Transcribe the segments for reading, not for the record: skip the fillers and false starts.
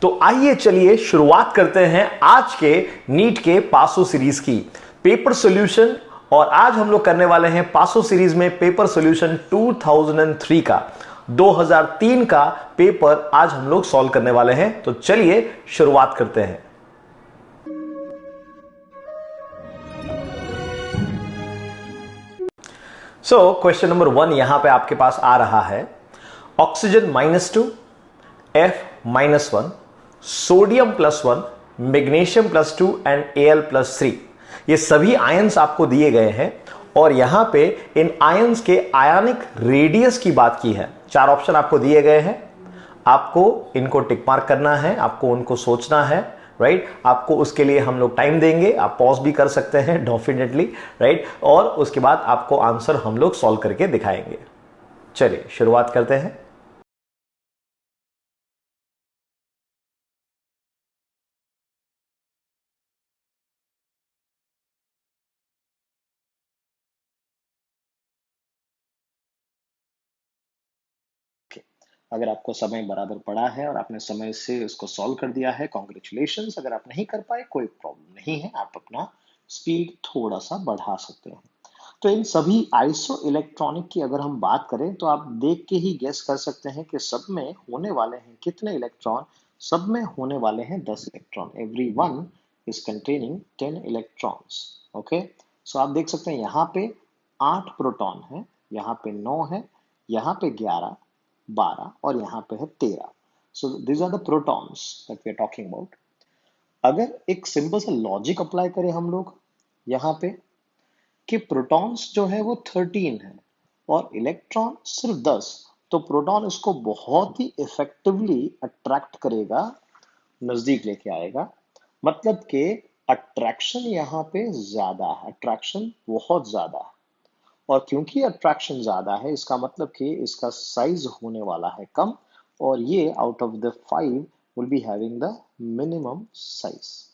तो आइए चलिए शुरुआत करते हैं आज के नीट के पासो सीरीज की पेपर सॉल्यूशन। और आज हम लोग करने वाले हैं पासो सीरीज में पेपर सॉल्यूशन 2003 का 2003 का पेपर आज हम लोग सॉल्व करने वाले हैं। तो चलिए शुरुआत करते हैं। सो क्वेश्चन नंबर 1 यहां पे आपके पास आ रहा है, oxygen -2, F -1, sodium +1, magnesium +2 and Al+3। ये सभी आयंस आपको दिए गए हैं और यहां पे इन आयंस के आयनिक रेडियस की बात की है। 4 ऑप्शन आपको दिए गए हैं, आपको इनको टिक मार्क करना है, आपको उनको सोचना है, राइट। आपको उसके लिए हम लोग टाइम देंगे, आप पॉज भी कर सकते हैं डेफिनेटली, राइट। और उसके बाद आपको आंसर हम लोग सॉल्व करके दिखाएंगे। चलिए शुरुआत करते हैं। अगर आपको समय बराबर पड़ा है और आपने समय से उसको सॉल्व कर दिया है, कॉन्ग्रेचुलेशंस। अगर आप नहीं कर पाए कोई प्रॉब्लम नहीं है, आप अपना स्पीड थोड़ा सा बढ़ा सकते हैं। तो इन सभी आइसो इलेक्ट्रॉनिक की अगर हम बात करें तो आप देख के ही गेस कर सकते हैं कि सब में होने वाले हैं कितने इलेक्ट्रॉन। सब में होने वाले हैं 10 electron. Every one is containing 10 electrons. Okay, so आप देख सकते हैं यहाँ पे 8 प्रोटॉन है, यहाँ पे 9 है, यहाँ पे 11, 12 और यहाँ पे है 13। So these are the protons that we are talking about. अगर एक सिंपल सा लॉजिक अप्लाई करें हम लोग यहाँ पे कि प्रोटॉन्स जो है वो 13 है और इलेक्ट्रॉन सिर्फ 10, तो प्रोटॉन इसको बहुत ही इफेक्टिवली अट्रैक्ट करेगा, नजदीक लेके आएगा। मतलब कि अट्रैक्शन यहाँ पे ज्यादा है, अट्रैक्शन बहुत ज्यादा है। और क्योंकि अट्रैक्शन ज्यादा है, इसका मतलब कि इसका साइज होने वाला है कम, और ये out of the 5 will be having the minimum size.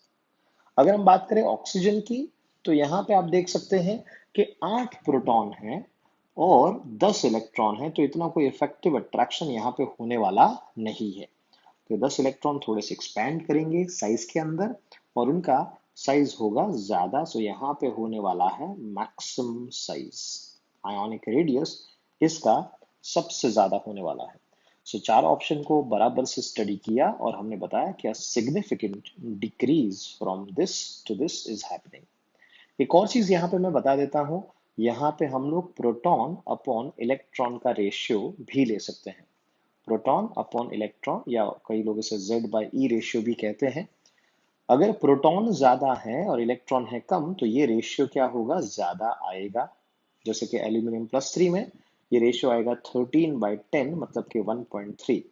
अगर हम बात करें ऑक्सीजन की, तो यहाँ पे आप देख सकते हैं कि 8 प्रोटॉन हैं और 10 इलेक्ट्रॉन हैं, तो इतना कोई इफेक्टिव अट्रैक्शन यहाँ पे होने वाला नहीं है। तो 10 इलेक्ट्रॉन थोड़े से एक्सपैंड करेंगे साइज के अंदर और उनका साइज होगा ज्यादा, सो यहाँ पे होने वाला है मैक्सिमम साइज। आयोनिक रेडियस इसका सबसे ज्यादा होने वाला है। सो 4 ऑप्शन को बराबर से स्टडी किया और हमने बताया कि significant decrease from this to this is happening. एक और चीज यहाँ पे मैं बता देता हूँ, यहाँ पे हम लोग प्रोटॉन अपॉन इलेक्ट्रॉन का रेशियो भी ले सकते हैं। प्रोटॉन अपॉन इलेक्ट्रॉन, या कई लोग इसे Z/E रेशियो भी कहते हैं। अगर प्रोटॉन ज्यादा है और इलेक्ट्रॉन है कम, तो ये रेशियो क्या होगा, ज्यादा आएगा। जैसे कि एल्यूमिनियम +3 में ये रेशियो आएगा 13/10, मतलब कि 1.3।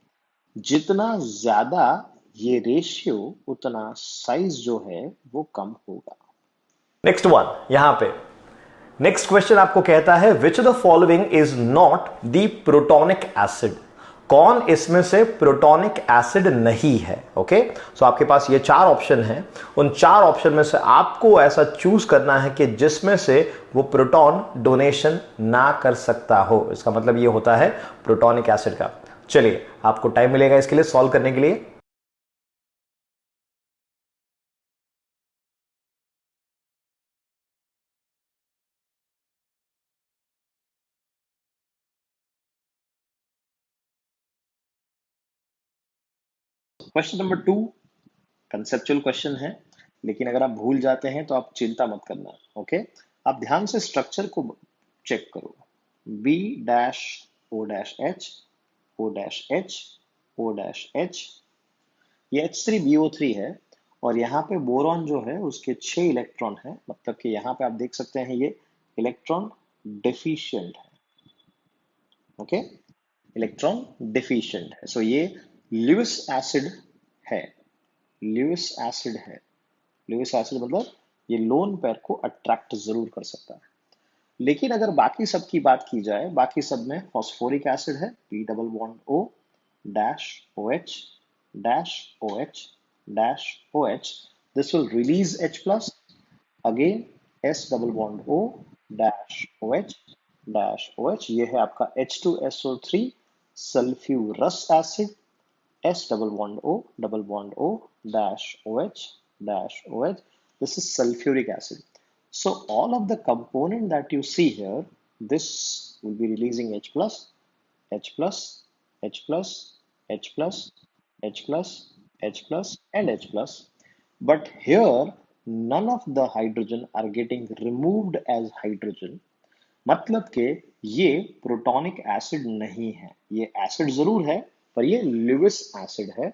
जितना ज्यादा ये रेशियो उतना साइज जो है वो कम होगा। नेक्स्ट वन, यहां पे नेक्स्ट क्वेश्चन आपको कहता है which of the following is not the protonic acid. कौन इसमें से प्रोटोनिक एसिड नहीं है। ओके, सो आपके पास ये 4 ऑप्शन हैं, उन 4 ऑप्शन में से आपको ऐसा चूज करना है कि जिसमें से वो प्रोटॉन डोनेशन ना कर सकता हो। इसका मतलब ये होता है प्रोटोनिक एसिड का। चलिए आपको टाइम मिलेगा इसके लिए सॉल्व करने के लिए। क्वेश्चन नंबर 2 कंसेप्चुअल क्वेश्चन है, लेकिन अगर आप भूल जाते हैं तो आप चिंता मत करना। ओके, आप ध्यान से स्ट्रक्चर को चेक करो। B-O-H, O-H, O-H, ये H3BO3 है और यहाँ पे बोरॉन जो है उसके 6 इलेक्ट्रॉन है। मतलब कि यहाँ पे आप देख सकते हैं ये इलेक्ट्रॉन डेफिशिएंट है। ओके, इलेक्ट्रॉन डेफिशिएंट है, सो ये ल्यूइस एसिड है। ल्यूइस एसिड है। ल्यूइस एसिड मतलब ये लोन पेयर को अट्रैक्ट जरूर कर सकता है। लेकिन अगर बाकी सब की बात की जाए, बाकी सब में फॉस्फोरिक एसिड है, P double bond O dash OH dash OH dash OH, this will release H plus, again S double bond O dash OH dash OH, ये है आपका H2SO3 sulphurous acid. S double bond O, double bond O, dash OH, dash OH. This is sulfuric acid. So all of the component that you see here, this will be releasing H plus, H plus, H plus, H plus, H plus, H plus, and H plus. But here, none of the hydrogen are getting removed as hydrogen. मतलब कि ये प्रोटॉनिक acid नहीं है, ये acid जरूर है पर ये लुईस एसिड है,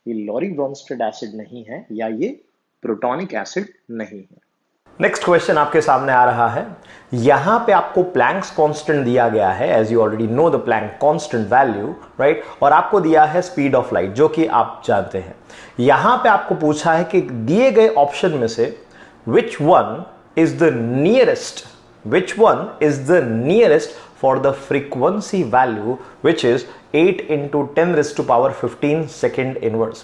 ये लॉरी ब्रोंस्टेड एसिड नहीं है, या ये प्रोटॉनिक एसिड नहीं है। नेक्स्ट क्वेश्चन आपके सामने आ रहा है। यहां पे आपको प्लैंक्स कांस्टेंट दिया गया है, as you already know the Planck constant value, right, और आपको दिया है स्पीड ऑफ लाइट जो कि आप जानते हैं। यहां पे आपको पूछा है कि दिए गए ऑप्शन में से which one is the nearest, which one is the nearest for the frequency value which is 8 into 10 raised to power 15 second inverse।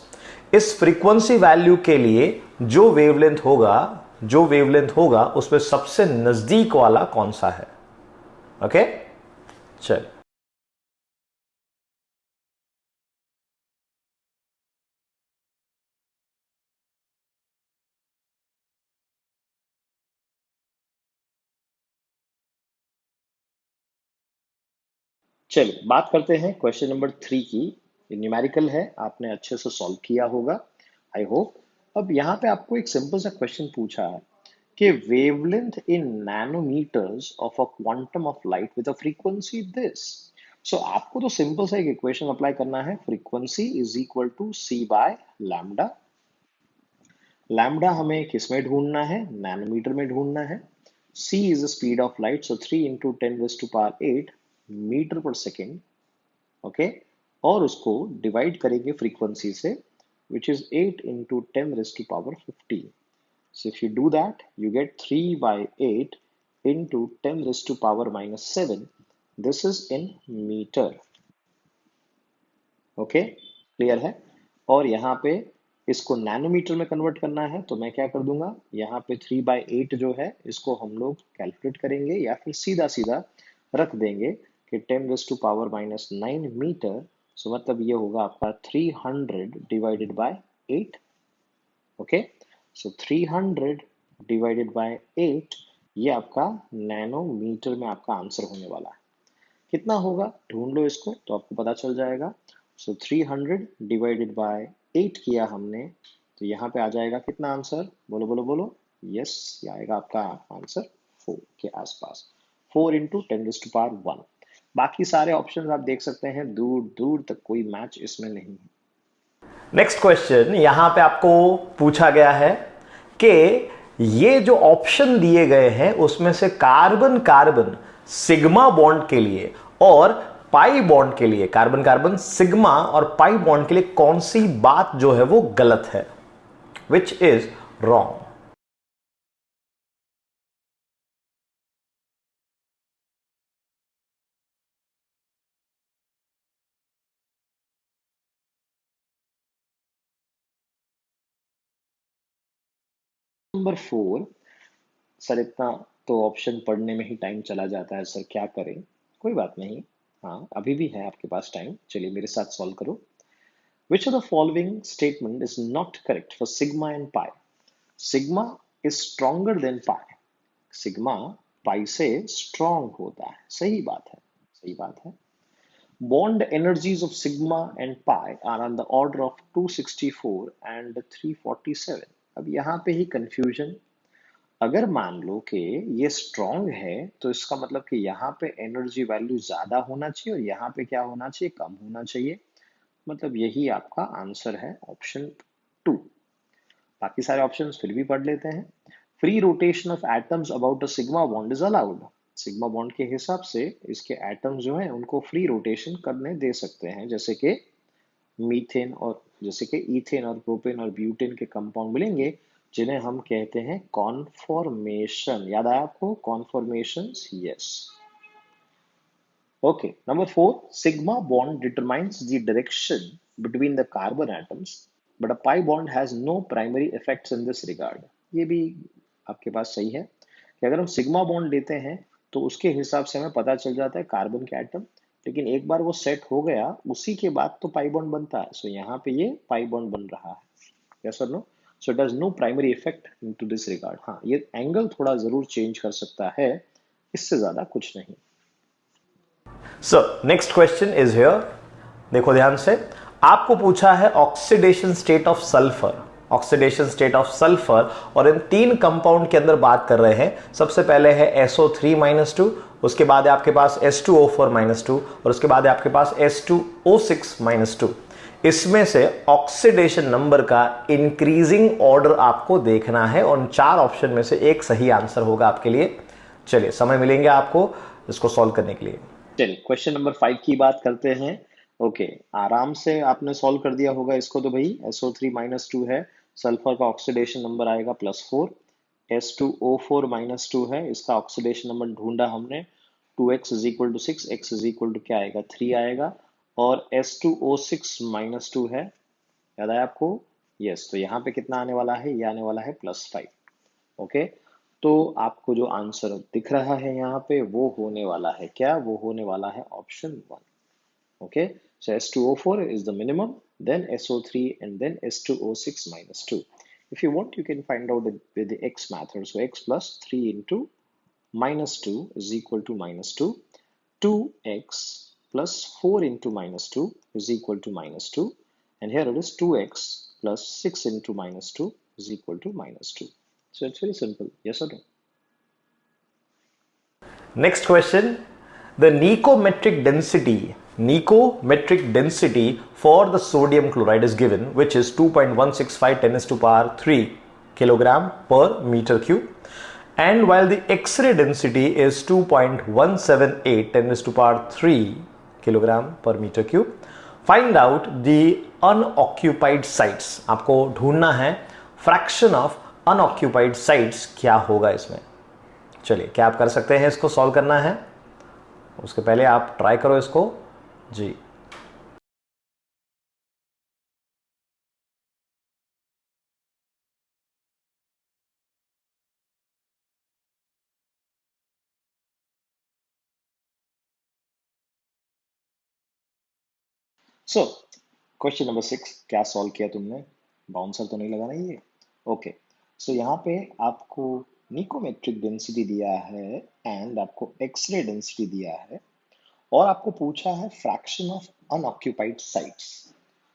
इस फ्रीक्वेंसी वैल्यू के लिए जो वेवलेंथ होगा उसमें सबसे नजदीक वाला कौन सा है। ओके, चल चलिए बात करते हैं क्वेश्चन नंबर 3 की। ये न्यूमेरिकल है, आपने अच्छे से सॉल्व किया होगा आई होप। अब यहाँ पे आपको एक सिंपल सा क्वेश्चन पूछा है कि wavelength in nanometers of a quantum of light with a frequency this. So आपको तो सिंपल सा एक इक्वेशन अप्लाई करना है, frequency is equal to c by lambda. Lambda हमें किस में ढूंढना है, नैनोमीटर में ढूंढना है। c is the speed of light, so 3 into 10 raise to power 8 metre पर सेकेंड। ओके, और उसको डिवाइड करेंगे फ्रीक्वेंसी से, which is 8 into 10 raised to power 15. So if you do that, you get 3 by 8 into 10 raised to power minus 7. This is in meter. Okay, clear है। और यहाँ पे इसको नैनोमीटर में कन्वर्ट करना है, तो मैं क्या कर दूंगा, यहाँ पे 3 बाई 8 जो है इसको हम लोग कैलकुलेट करेंगे या फिर सीधा सीधा रख देंगे कि 10 raise to power minus 9 meter. So मतलब ये होगा आपका 300 divided by 8। Okay, so 300 divided by 8, ये आपका नैनोमीटर में आपका आंसर होने वाला है। कितना होगा ढूंढ लो इसको तो आपको पता चल जाएगा। सो 300 डिवाइडेड बाय 8 किया हमने, तो यहाँ पे आ जाएगा कितना आंसर, बोलो बोलो बोलो। यस, ये आएगा आपका आंसर 4 के आसपास, 4 इंटू 10 रेज़ टू पावर 1। बाकी सारे ऑप्शंस आप देख सकते हैं, दूर दूर तक कोई मैच इसमें नहीं है। नेक्स्ट क्वेश्चन यहां पे आपको पूछा गया है कि ये जो ऑप्शन दिए गए हैं उसमें से कार्बन कार्बन सिग्मा बॉन्ड के लिए और पाई बॉन्ड के लिए, कार्बन कार्बन सिग्मा और पाई बॉन्ड के लिए कौन सी बात जो है वो गलत है, which is wrong. Number 4। Sir इतना तो ऑप्शन पढ़ने में ही टाइम चला जाता है सर, क्या करें। कोई बात नहीं, हाँ अभी भी है आपके पास टाइम, चलिए मेरे साथ सॉल्व करो। Which of the following statement is not correct for sigma and pi? Sigma is stronger than pi. Sigma pi से strong होता है, सही बात है, सही बात है। Bond energies of sigma and pi are on the order of 264 and 347। अब यहाँ पे ही confusion। अगर मान लो कि ये स्ट्रॉन्ग है तो इसका मतलब कि यहाँ पे एनर्जी वैल्यू ज्यादा होना चाहिए और यहाँ पे क्या होना चाहिए, कम होना चाहिए। मतलब यही आपका आंसर है, ऑप्शन 2। बाकी सारे ऑप्शंस फिर भी पढ़ लेते हैं। Free rotation of atoms about a sigma bond is allowed. Sigma bond के हिसाब से इसके एटम्स जो हैं उनको फ्री रोटेशन करने दे सकते हैं, जैसे कि मीथेन और जैसे कि इथेन और प्रोपेन और ब्यूटेन के कंपाउंड मिलेंगे जिन्हें हम कहते हैं कॉन्फॉर्मेशन। याद आया आपको कॉन्फॉर्मेशंस? Yes. Okay, number 4, sigma bond determines the direction between the carbon atoms, but a pi bond has no primary effects in this regard। ये भी आपके पास सही है कि अगर हम सिग्मा बॉन्ड लेते हैं तो उसके हिसाब से हमें पता चल जाता है कार्बन के एटम लेकिन एक बार वो सेट हो गया उसी के बाद तो पाई बॉन्ड बनता है। सो यहाँ पे ये पाई बॉन्ड बन रहा है। यस और no? So it has no primary effect to this regard. हाँ, ये एंगल थोड़ा जरूर चेंज कर सकता है, इससे ज्यादा कुछ नहीं। सो नेक्स्ट क्वेश्चन इज हियर। देखो ध्यान से, आपको पूछा है oxidation state of sulphur. Oxidation state of sulphur, और इन तीन कंपाउंड के अंदर बात कर रहे हैं। सबसे पहले है SO3-2, उसके बाद है आपके पास H2O4-2, और उसके बाद है आपके पास H2O6-2। इसमें से ऑक्सीडेशन नंबर का इंक्रीजिंग ऑर्डर आपको देखना है, और चार ऑप्शन में से एक सही आंसर होगा आपके लिए। चलिए, समय मिलेंगे आपको इसको सॉल्व करने के लिए। चलिए क्वेश्चन नंबर 5 की बात करते हैं। ओके, आराम से आपने सॉल्व कर दिया होगा इसको। तो भाई SO3-2 है, सल्फर का ऑक्सीडेशन नंबर आएगा +4। H2O4-2 है, इसका ऑक्सीडेशन नंबर ढूंढा हमने, 2x is equal to 6, x is equal to क्या आएगा, 3 आएगा। और S2O6-2 है, याद आया आपको? यस, तो यहाँ पे कितना आने वाला है, ये आने वाला है +5। ओके, तो आपको जो आंसर दिख रहा है यहाँ पे वो होने वाला है क्या, वो होने वाला है option 1। Okay, so S2O4 is the minimum, then SO3, and then S2O6-2. If you want, you can find out it with the x method. So x plus 3 into -2 is equal to -2. 2x plus 4 into -2 is equal to -2. And here it is 2x plus 6 into -2 is equal to -2. So it's very simple. Yes or no? Next question. The Necometric density for the sodium chloride is given, which is 2.165 10 to the power 3 kilogram per meter cube. And while the X-ray density is 2.178 10 to the power 3 kilogram per meter cube. Find out the unoccupied sites. आपको ढूंढना है fraction of unoccupied sites क्या होगा इसमें। चलिए, क्या आप कर सकते हैं, इसको सॉल्व करना है। उसके पहले आप ट्राई करो इसको जी। सो क्वेश्चन नंबर 6 क्या सॉल्व किया तुमने? बाउंसर तो नहीं लगा ना ये? ओके, सो यहाँ पे आपको निकोमेट्रिक डेंसिटी दिया है एंड आपको एक्सरे डेंसिटी दिया है, और आपको पूछा है फ्रैक्शन ऑफ अनऑक्यूपाइड साइट्स।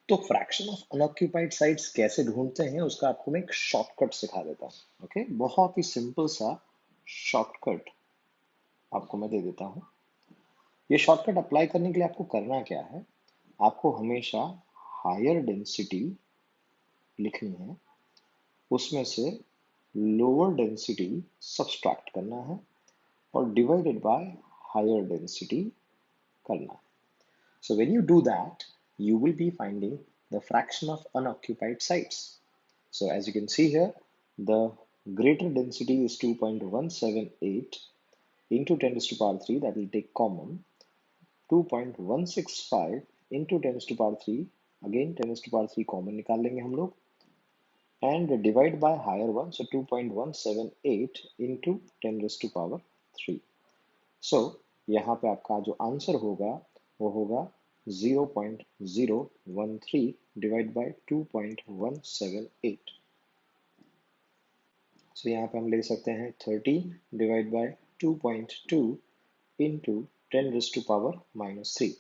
तो फ्रैक्शन ऑफ अनऑक्यूपाइड साइट्स कैसे ढूंढते हैं उसका आपको मैं एक शॉर्टकट सिखा देता हूँ। ओके, बहुत ही सिंपल सा शॉर्टकट आपको मैं दे देता हूँ। ये शॉर्टकट अप्लाई करने के लिए आपको करना क्या है, आपको हमेशा हायर डेंसिटी लिखनी है, उसमें से लोअर डेंसिटी सब्सट्रैक्ट करना है, और डिवाइडेड बाय हायर डेंसिटी करना है। So when you do that, you will be finding the fraction of unoccupied sites. So as you can see here, the greater density is 2.178 into 10 to the power 3, that will take common. 2.165 into 10 to the power 3, again 10 to the power 3 common निकाल लेंगे हम लोग, and divide by higher one, so 2.178 into 10 raised to power 3. So यहाँ पे आपका जो answer होगा वो होगा 0.013 डिवाइड बाय 2.178। सो यहाँ पे हम ले सकते हैं 13 divide by 2.2 into 10 raise to power -3।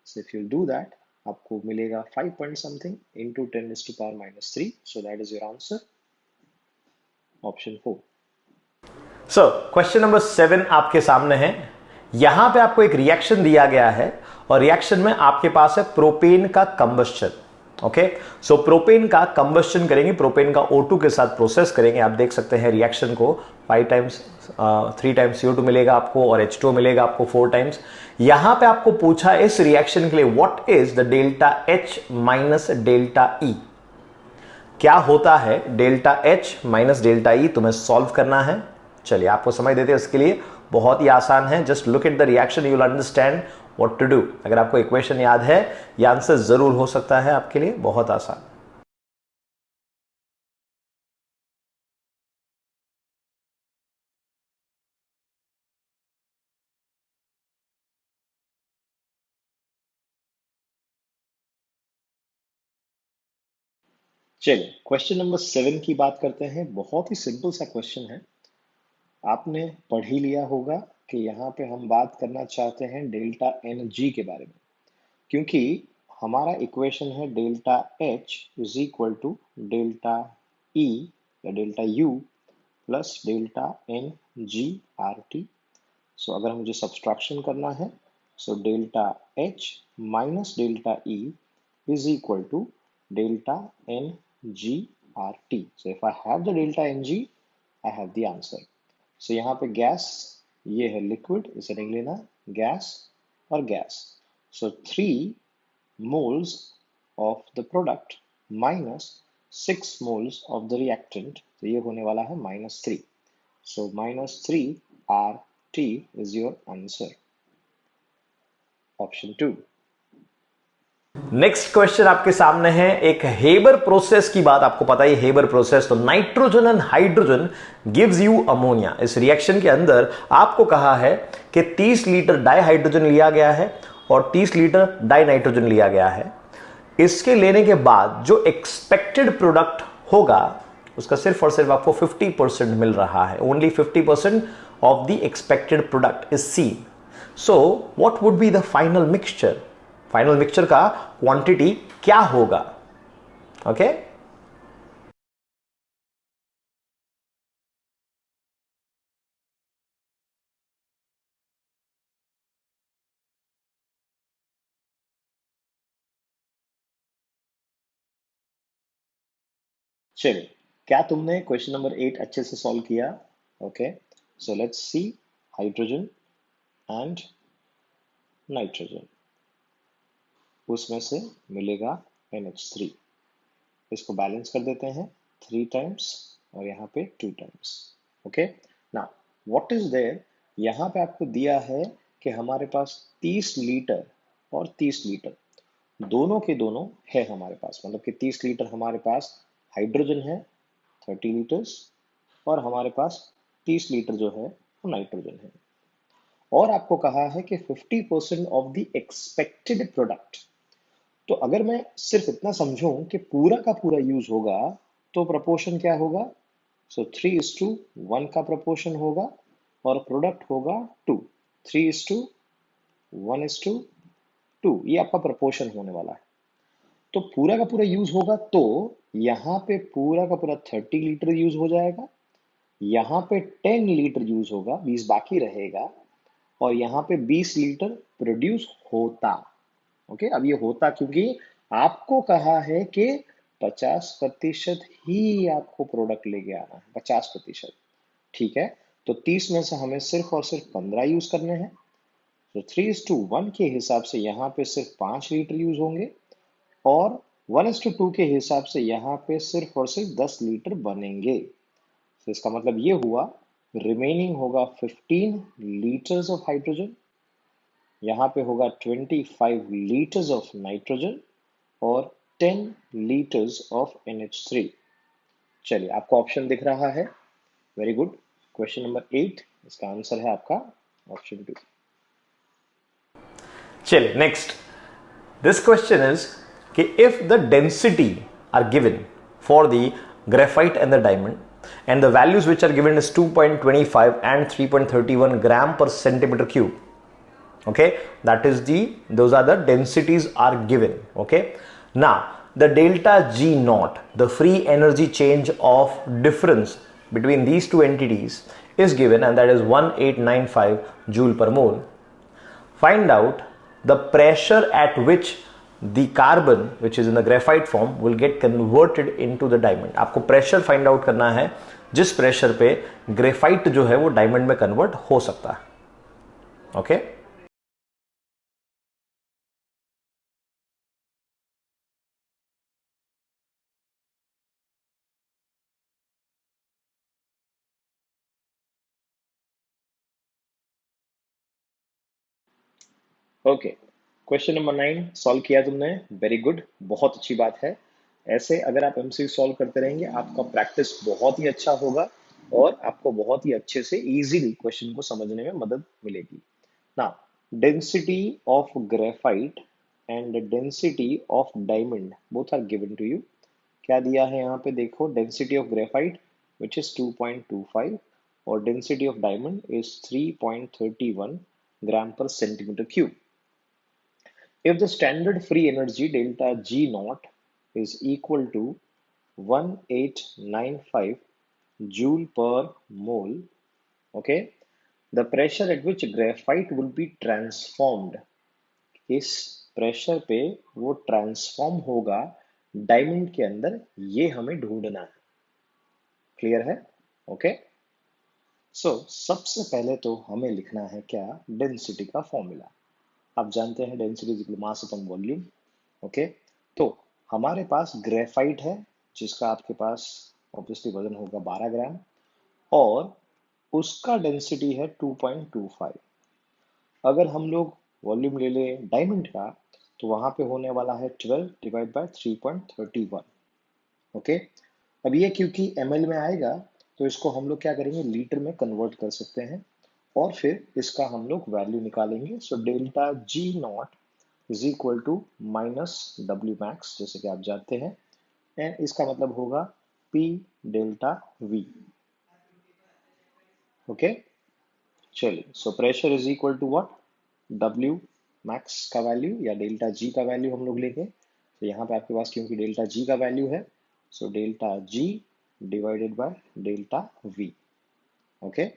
So if you do that आपको मिलेगा 5 point something into 10 raise to power -3। So that is your answer, option 4। So question number 7 आपके सामने है। यहां पे आपको एक रिएक्शन दिया गया है, और रिएक्शन में आपके पास है प्रोपेन का कंबस्चन। ओके, सो प्रोपेन का कंबस्चन करेंगे, प्रोपेन का O2 के साथ प्रोसेस करेंगे। आप देख सकते हैं रिएक्शन को 3 टाइम्स CO2 मिलेगा आपको, और H2O मिलेगा आपको 4 टाइम्स। यहां पे आपको पूछा इस रिएक्शन के लिए what is the delta H minus delta E। क्या होता है delta H minus delta E, तुम्हें सॉल्व करना है। चलिए आपको समझ देते हैं इसके लिए, बहुत ही आसान है। Just look at the reaction, you will understand what to do. अगर आपको इक्वेशन याद है, यह आंसर जरूर हो सकता है आपके लिए बहुत आसान। चलिए क्वेश्चन नंबर 7 की बात करते हैं। बहुत ही सिंपल सा क्वेश्चन है। आपने पढ़ ही लिया होगा कि यहाँ पे हम बात करना चाहते हैं डेल्टा एन जी के बारे में, क्योंकि हमारा इक्वेशन है delta H is equal to delta E या delta U plus delta n g R T. So अगर मुझे सब्सट्रैक्शन करना है, so delta H minus delta E is equal to delta NGRT. So if I have the delta NG, I have the answer. So यहाँ पे gas, ये है liquid, इसे नहीं लेना, गैस और gas. So 3 moles of the product minus 6 moles of the reactant, तो ये होने वाला है -3. So -3 RT is your answer. Option 2. Next question आपके सामने है एक हेबर प्रोसेस की बात। आपको पता है हेबर प्रोसेस, तो nitrogen and hydrogen gives you ammonia. इस रिएक्शन के अंदर आपको कहा है कि 30 लीटर डाई हाइड्रोजन लिया गया है और 30 लीटर डाई नाइट्रोजन लिया गया है। इसके लेने के बाद जो एक्सपेक्टेड प्रोडक्ट होगा उसका सिर्फ और सिर्फ आपको 50% मिल रहा है। Only 50% of the expected product is seen. So what would be the final mixture? Final mixture का क्वांटिटी क्या होगा? ओके चलिए, क्या तुमने क्वेश्चन नंबर 8 अच्छे से सॉल्व किया? Okay, so let's C hydrogen and nitrogen, उसमें से मिलेगा NH3। इसको बैलेंस कर देते हैं 3 टाइम्स और यहाँ पे 2 times. Okay, now what is there, यहाँ पे आपको दिया है कि हमारे पास 30 लीटर और 30 लीटर दोनों के दोनों है हमारे पास, मतलब कि 30 लीटर हमारे पास हाइड्रोजन है 30 लीटर्स, और हमारे पास 30 लीटर जो है वो नाइट्रोजन है। और आपको कहा है कि 50% ऑफ द एक्सपेक्टेड प्रोडक्ट। तो अगर मैं सिर्फ इतना समझूं कि पूरा का पूरा यूज होगा तो प्रपोर्शन क्या होगा? सो 3:1 का प्रपोर्शन होगा और प्रोडक्ट होगा 2। 3:1:2, ये आपका प्रपोर्शन होने वाला है। तो पूरा का पूरा यूज होगा तो यहाँ पे पूरा का पूरा 30 लीटर यूज हो जाएगा, यहाँ पे 10 लीटर यूज होगा, 20 बाकी रहेगा, और यहाँ पे 20 लीटर प्रोड्यूस होता। ओके, अब ये होता क्योंकि आपको कहा है कि 50% ही आपको प्रोडक्ट लेके आना है, 50%। ठीक है, तो 30 में से हमें सिर्फ और सिर्फ 15 यूज करने हैं। तो 3:1 के हिसाब से यहाँ पे सिर्फ 5 लीटर यूज होंगे, और 1:2 के हिसाब से यहाँ पे सिर्फ और सिर्फ 10 लीटर बनेंगे। तो इसका मतलब ये हुआ रिमेनिंग होगा 15 लीटर्स ऑफ हाइड्रोजन, यहाँ पे होगा 25 लीटर्स ऑफ नाइट्रोजन और 10 लीटर्स ऑफ NH3। चलिए, आपको ऑप्शन दिख रहा है, वेरी गुड। क्वेश्चन नंबर 8, इसका आंसर है आपका ऑप्शन 2। चलिए नेक्स्ट, दिस क्वेश्चन इज कि if the density are given for the graphite and the diamond and the values which are given is 2.25 and 3.31 gram per centimeter cube. Okay, those are the densities are given. Okay, now the delta G naught, the free energy change of difference between these two entities is given, and that is 1895 joule per mole. Find out the pressure at which the carbon which is in the graphite form will get converted into the diamond. आपको pressure find out करना है जिस pressure पे graphite जो है वो diamond में convert हो सकता है। Okay, okay, question number 9 solve किया तुमने, वेरी गुड, बहुत अच्छी बात है। ऐसे अगर आप MCQ सॉल्व करते रहेंगे आपका प्रैक्टिस बहुत ही अच्छा होगा और आपको बहुत ही अच्छे से इजीली क्वेश्चन को समझने में मदद मिलेगी। Now density of graphite and density of diamond both are given to you. क्या दिया है यहाँ पे देखो, density of graphite which is 2.25 और density of diamond is 3.31 gram पर centimetre cube. If the standard free energy delta G naught is equal to 1895 joule per mole, okay, the pressure at which graphite will be transformed, इस pressure पे वो transform होगा diamond के अंदर, ये हमें ढूंढना है. क्लियर है? ओके. सो सबसे पहले तो हमें लिखना है क्या, डेंसिटी का फॉर्मूला. आप जानते हैं density is equal to mass upon volume. Okay. तो हमारे पास ग्रेफाइट है जिसका आपके पास ऑब्वियसली वजन होगा 12 ग्राम और उसका डेंसिटी है 2.25. अगर हम लोग वॉल्यूम ले लें डायमंड का तो वहां पे होने वाला है 12 डिवाइड बाय 3.31. ओके. अब ये क्योंकि ml में आएगा तो इसको हम लोग क्या करेंगे, लीटर में कन्वर्ट कर सकते हैं और फिर इसका हम लोग वैल्यू निकालेंगे. So delta G naught is equal to minus W max, जैसे कि आप जानते हैं, एंड इसका मतलब होगा P डेल्टा V. ओके. चलिए, so pressure is equal to what, W max का वैल्यू या डेल्टा G का वैल्यू हम लोग लेंगे. तो यहाँ पे आपके पास क्योंकि डेल्टा G का वैल्यू है, so delta G divided by delta V. Okay.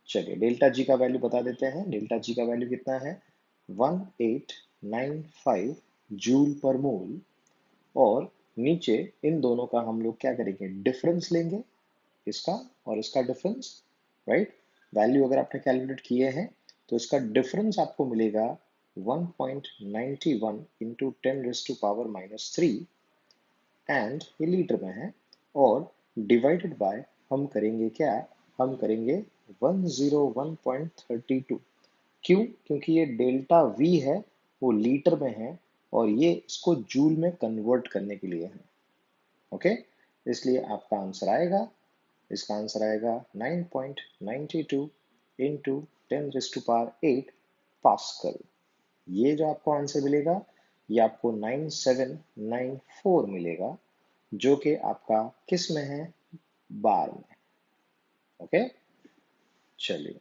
चलिए, डेल्टा G का वैल्यू बता देते हैं. डेल्टा G का वैल्यू कितना है, 1895 जूल पर मोल, और नीचे इन दोनों का हम लोग क्या करेंगे, डिफरेंस लेंगे, इसका और इसका डिफरेंस, राइट. वैल्यू अगर आपने कैलकुलेट किए हैं तो इसका डिफरेंस आपको मिलेगा 1.91 इंटू 10⁻⁻³ एंड ये लीटर में है, और डिवाइडेड बाय हम करेंगे क्या, हम करेंगे 101.32. क्यों? क्योंकि ये डेल्टा V है वो लीटर में है और ये इसको जूल में कन्वर्ट करने के लिए है. ओके. इसलिए आपका आंसर आएगा, इसका आंसर आएगा 9.92 इंटू 10⁸ पास्कल. ये जो आपको आंसर मिलेगा ये आपको 9794 मिलेगा, जो कि आपका किस में है, बार में. ओके. चलिए,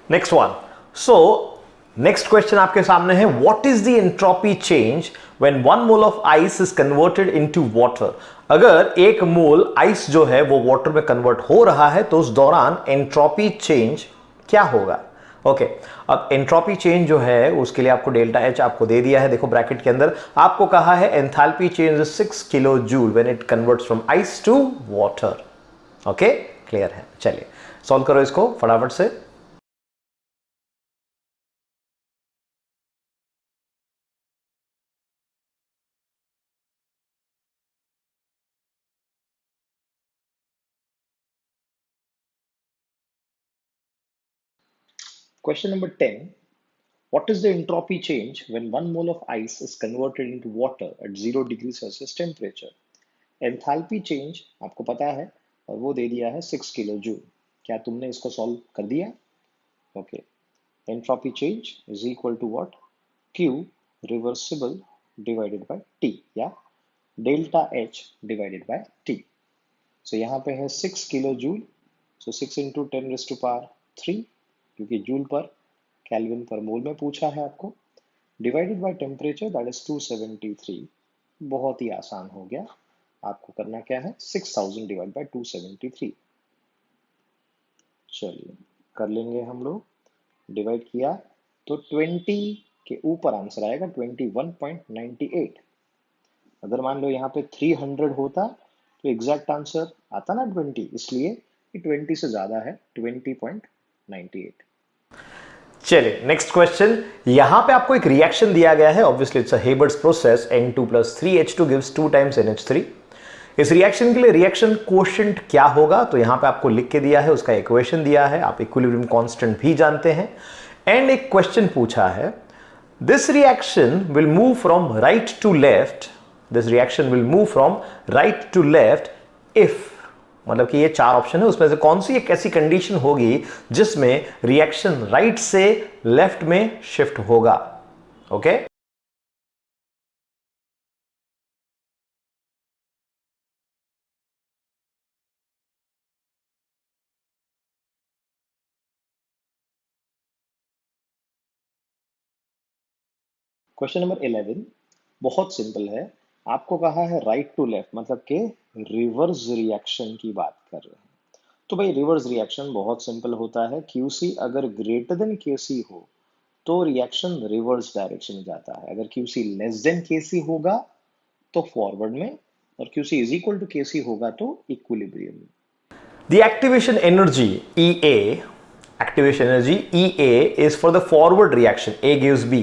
नेक्स्ट वन. सो नेक्स्ट क्वेश्चन आपके सामने है, what is the entropy change when 1 mole of ice is converted into water. अगर 1 मोल आइस जो है वो वाटर में कन्वर्ट हो रहा है तो उस दौरान एंट्रोपी चेंज क्या होगा. ओके. अब एंट्रोपी चेंज जो है उसके लिए आपको डेल्टा H आपको दे दिया है, देखो ब्रैकेट के अंदर आपको कहा है enthalpy change 6 kilo joule when it converts from ice to water. Okay, clear है. चलिए सॉल्व करो इसको फटाफट से. question number 10. What is the entropy change when 1 mole of ice is converted into water at 0 degree Celsius temperature? Enthalpy change आपको पता है और वो दे दिया है 6 किलो जूल. क्या तुमने इसको सॉल्व कर दिया? Okay. Entropy change is equal to what, Q reversible divided by T या delta H divided by T. So यहाँ पे है 6 किलो जूल, सो 6 इंटू 10⁻³ क्योंकि जूल पर केल्विन पर मोल में पूछा है आपको, divided by temperature that is 273. बहुत ही आसान हो गया. आपको करना क्या है, 6000 डिवाइड बाय 273. चलिए कर लेंगे हम लोग. डिवाइड किया तो 20 के ऊपर आंसर आएगा 21.98. अगर मान लो यहाँ पे 300 होता तो एग्जैक्ट आंसर आता ना 20, इसलिए 20 से ज्यादा है 20.98. चलिए नेक्स्ट क्वेश्चन. यहां पे आपको एक रिएक्शन दिया गया है, obviously it's a Haber's process, N2 + 3H2 gives 2 times NH3. इस रिएक्शन के लिए रिएक्शन कोएफिशिएंट क्या होगा, तो यहां पे आपको लिख के दिया है, उसका इक्वेशन दिया है, आप इक्विलिब्रियम कांस्टेंट भी जानते हैं. एंड एक क्वेश्चन पूछा है, this reaction will move from right to left, this reaction will move from right to left if, मतलब कि ये 4 ऑप्शन है, उसमें से कौन सी एक ऐसी कंडीशन होगी जिसमें रिएक्शन राइट से लेफ्ट में शिफ्ट होगा. ओके. क्वेश्चन नंबर 11 बहुत सिंपल है। आपको कहा है राइट टू लेफ्ट, मतलब के रिवर्स रिएक्शन की बात कर रहे हैं। तो भाई रिवर्स रिएक्शन बहुत सिंपल होता है। क्यूसी अगर ग्रेटर देन केसी हो तो रिएक्शन रिवर्स डायरेक्शन में जाता है। अगर क्यूसी लेस देन केसी होगा तो फॉरवर्ड में, और क्यूसी इज इक्वल टू केसी होगा तो इक्विलिब्रियम में। The activation energy EA is for the forward reaction. A gives B.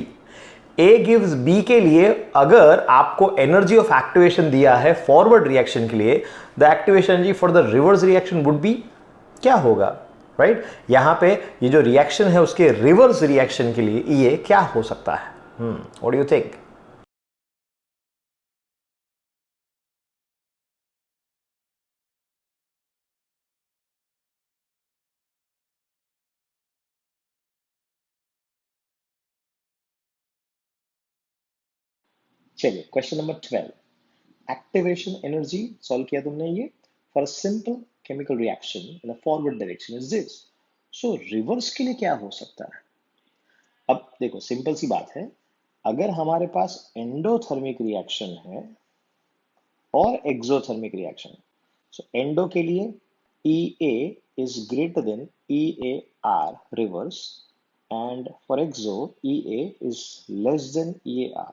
A gives B के लिए अगर आपको एनर्जी ऑफ एक्टिवेशन दिया है फॉरवर्ड रिएक्शन के लिए, the activation energy for the reverse reaction would be क्या होगा, राइट यहां पे ये जो रिएक्शन है उसके रिवर्स रिएक्शन के लिए ये क्या हो सकता है? What do you think? चलिए question number 12, activation energy solve किया तुमने ये for a simple chemical reaction in a forward direction is this. So reverse के लिए क्या हो सकता है? अब देखो सिंपल सी बात है, अगर हमारे पास एंडोथर्मिक रिएक्शन है और एक्सोथर्मिक रिएक्शन, सो एंडो के लिए E a is greater than E a R reverse, and for exo E a is less than E a R.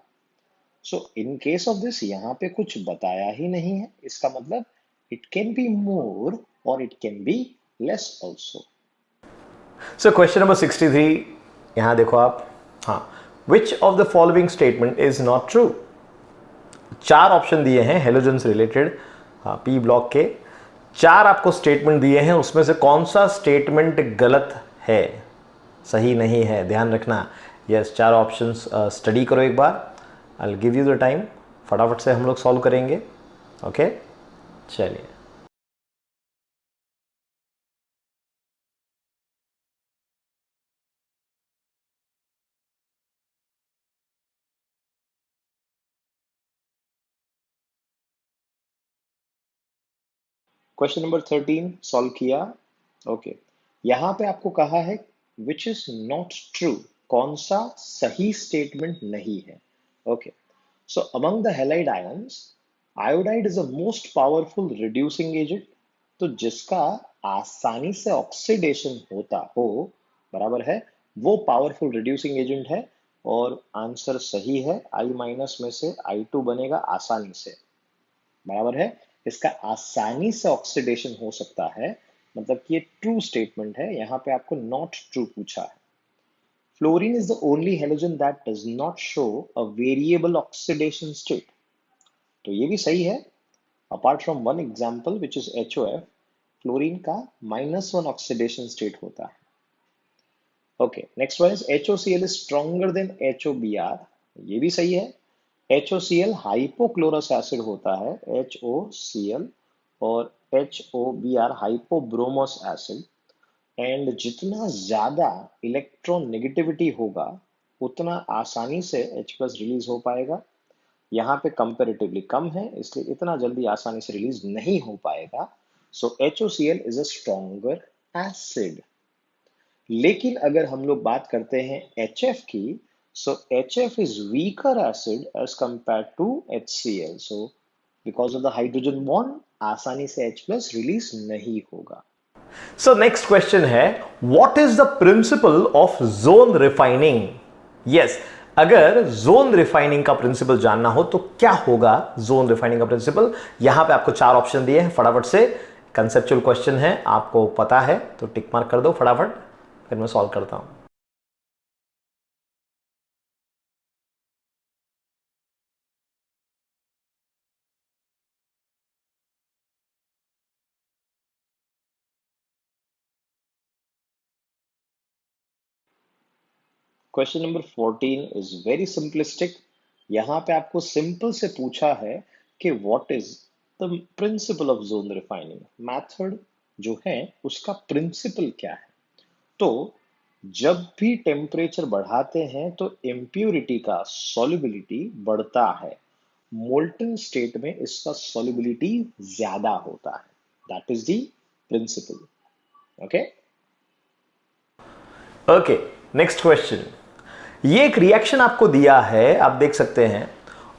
So in case of this यहाँ पे कुछ बताया ही नहीं है, इसका मतलब इट कैन बी मोर और it can be less also. So question number 63 यहां देखो आप, हाँ, which of the following statement is not true? चार ऑप्शन दिए हैं हेलोजन से रिलेटेड, हाँ, पी ब्लॉक के चार आपको स्टेटमेंट दिए हैं, उसमें से कौन सा स्टेटमेंट गलत है, सही नहीं है, ध्यान रखना। यस, चार ऑप्शंस स्टडी करो एक बार। I will give you the time, फटाफट से हम लोग सॉल्व करेंगे। ओके, चलिए। क्वेश्चन नंबर 13 सॉल्व किया। ओके, यहाँ पे आपको कहा है विच इज नॉट ट्रू, कौन सा सही स्टेटमेंट नहीं है। Okay, so among the halide ions iodide is the most powerful reducing agent. तो जिसका आसानी से ऑक्सीडेशन होता हो, बराबर है, वो पावरफुल रिड्यूसिंग एजेंट है। और आंसर सही है, आई माइनस में से आई टू बनेगा आसानी से, बराबर है। इसका आसानी से ऑक्सीडेशन हो सकता है, मतलब कि ये ट्रू स्टेटमेंट है। यहां पे आपको नॉट ट्रू पूछा है। Fluorine is the only halogen that does not show a variable oxidation state. तो ये भी सही है, apart from one example which is HOF, fluorine का -1 ऑक्सीडेशन स्टेट होता है। Okay, next one is HOCl is stronger than HOBr। ये भी सही है। HOCl हाइपोक्लोरस एसिड होता है, HOCl, और HOBr हाइपोब्रोमोस एसिड। एंड जितना ज्यादा इलेक्ट्रॉन नेगेटिविटी होगा उतना आसानी से H प्लस रिलीज हो पाएगा। यहाँ पे कंपेरेटिवली कम है, इसलिए इतना जल्दी आसानी से रिलीज नहीं हो पाएगा। So HOCl is a stronger acid. लेकिन अगर हम लोग बात करते हैं HF की, so HF is weaker acid as compare to HCl। So because of the hydrogen bond आसानी से H प्लस रिलीज नहीं होगा। सो नेक्स्ट क्वेश्चन है, what is the principle of zone refining? Yes, अगर जोन रिफाइनिंग का principle जानना हो तो क्या होगा जोन रिफाइनिंग का प्रिंसिपल? यहां पे आपको चार ऑप्शन दिए हैं, फटाफट से, कंसेप्चुअल क्वेश्चन है, आपको पता है तो टिक मार्क कर दो फटाफट, फिर मैं सॉल्व करता हूं। Question number 14 is very simplistic. यहां पे आपको सिंपल से पूछा है कि what is the principle of zone refining, method जो है उसका प्रिंसिपल क्या है। तो जब भी टेम्परेचर बढ़ाते हैं तो इम्प्यूरिटी का सॉल्युबिलिटी बढ़ता है, मोल्टन स्टेट में इसका सॉल्युबिलिटी ज्यादा होता है। That is the principle. Okay, okay, next question, ये एक रिएक्शन आपको दिया है, आप देख सकते हैं,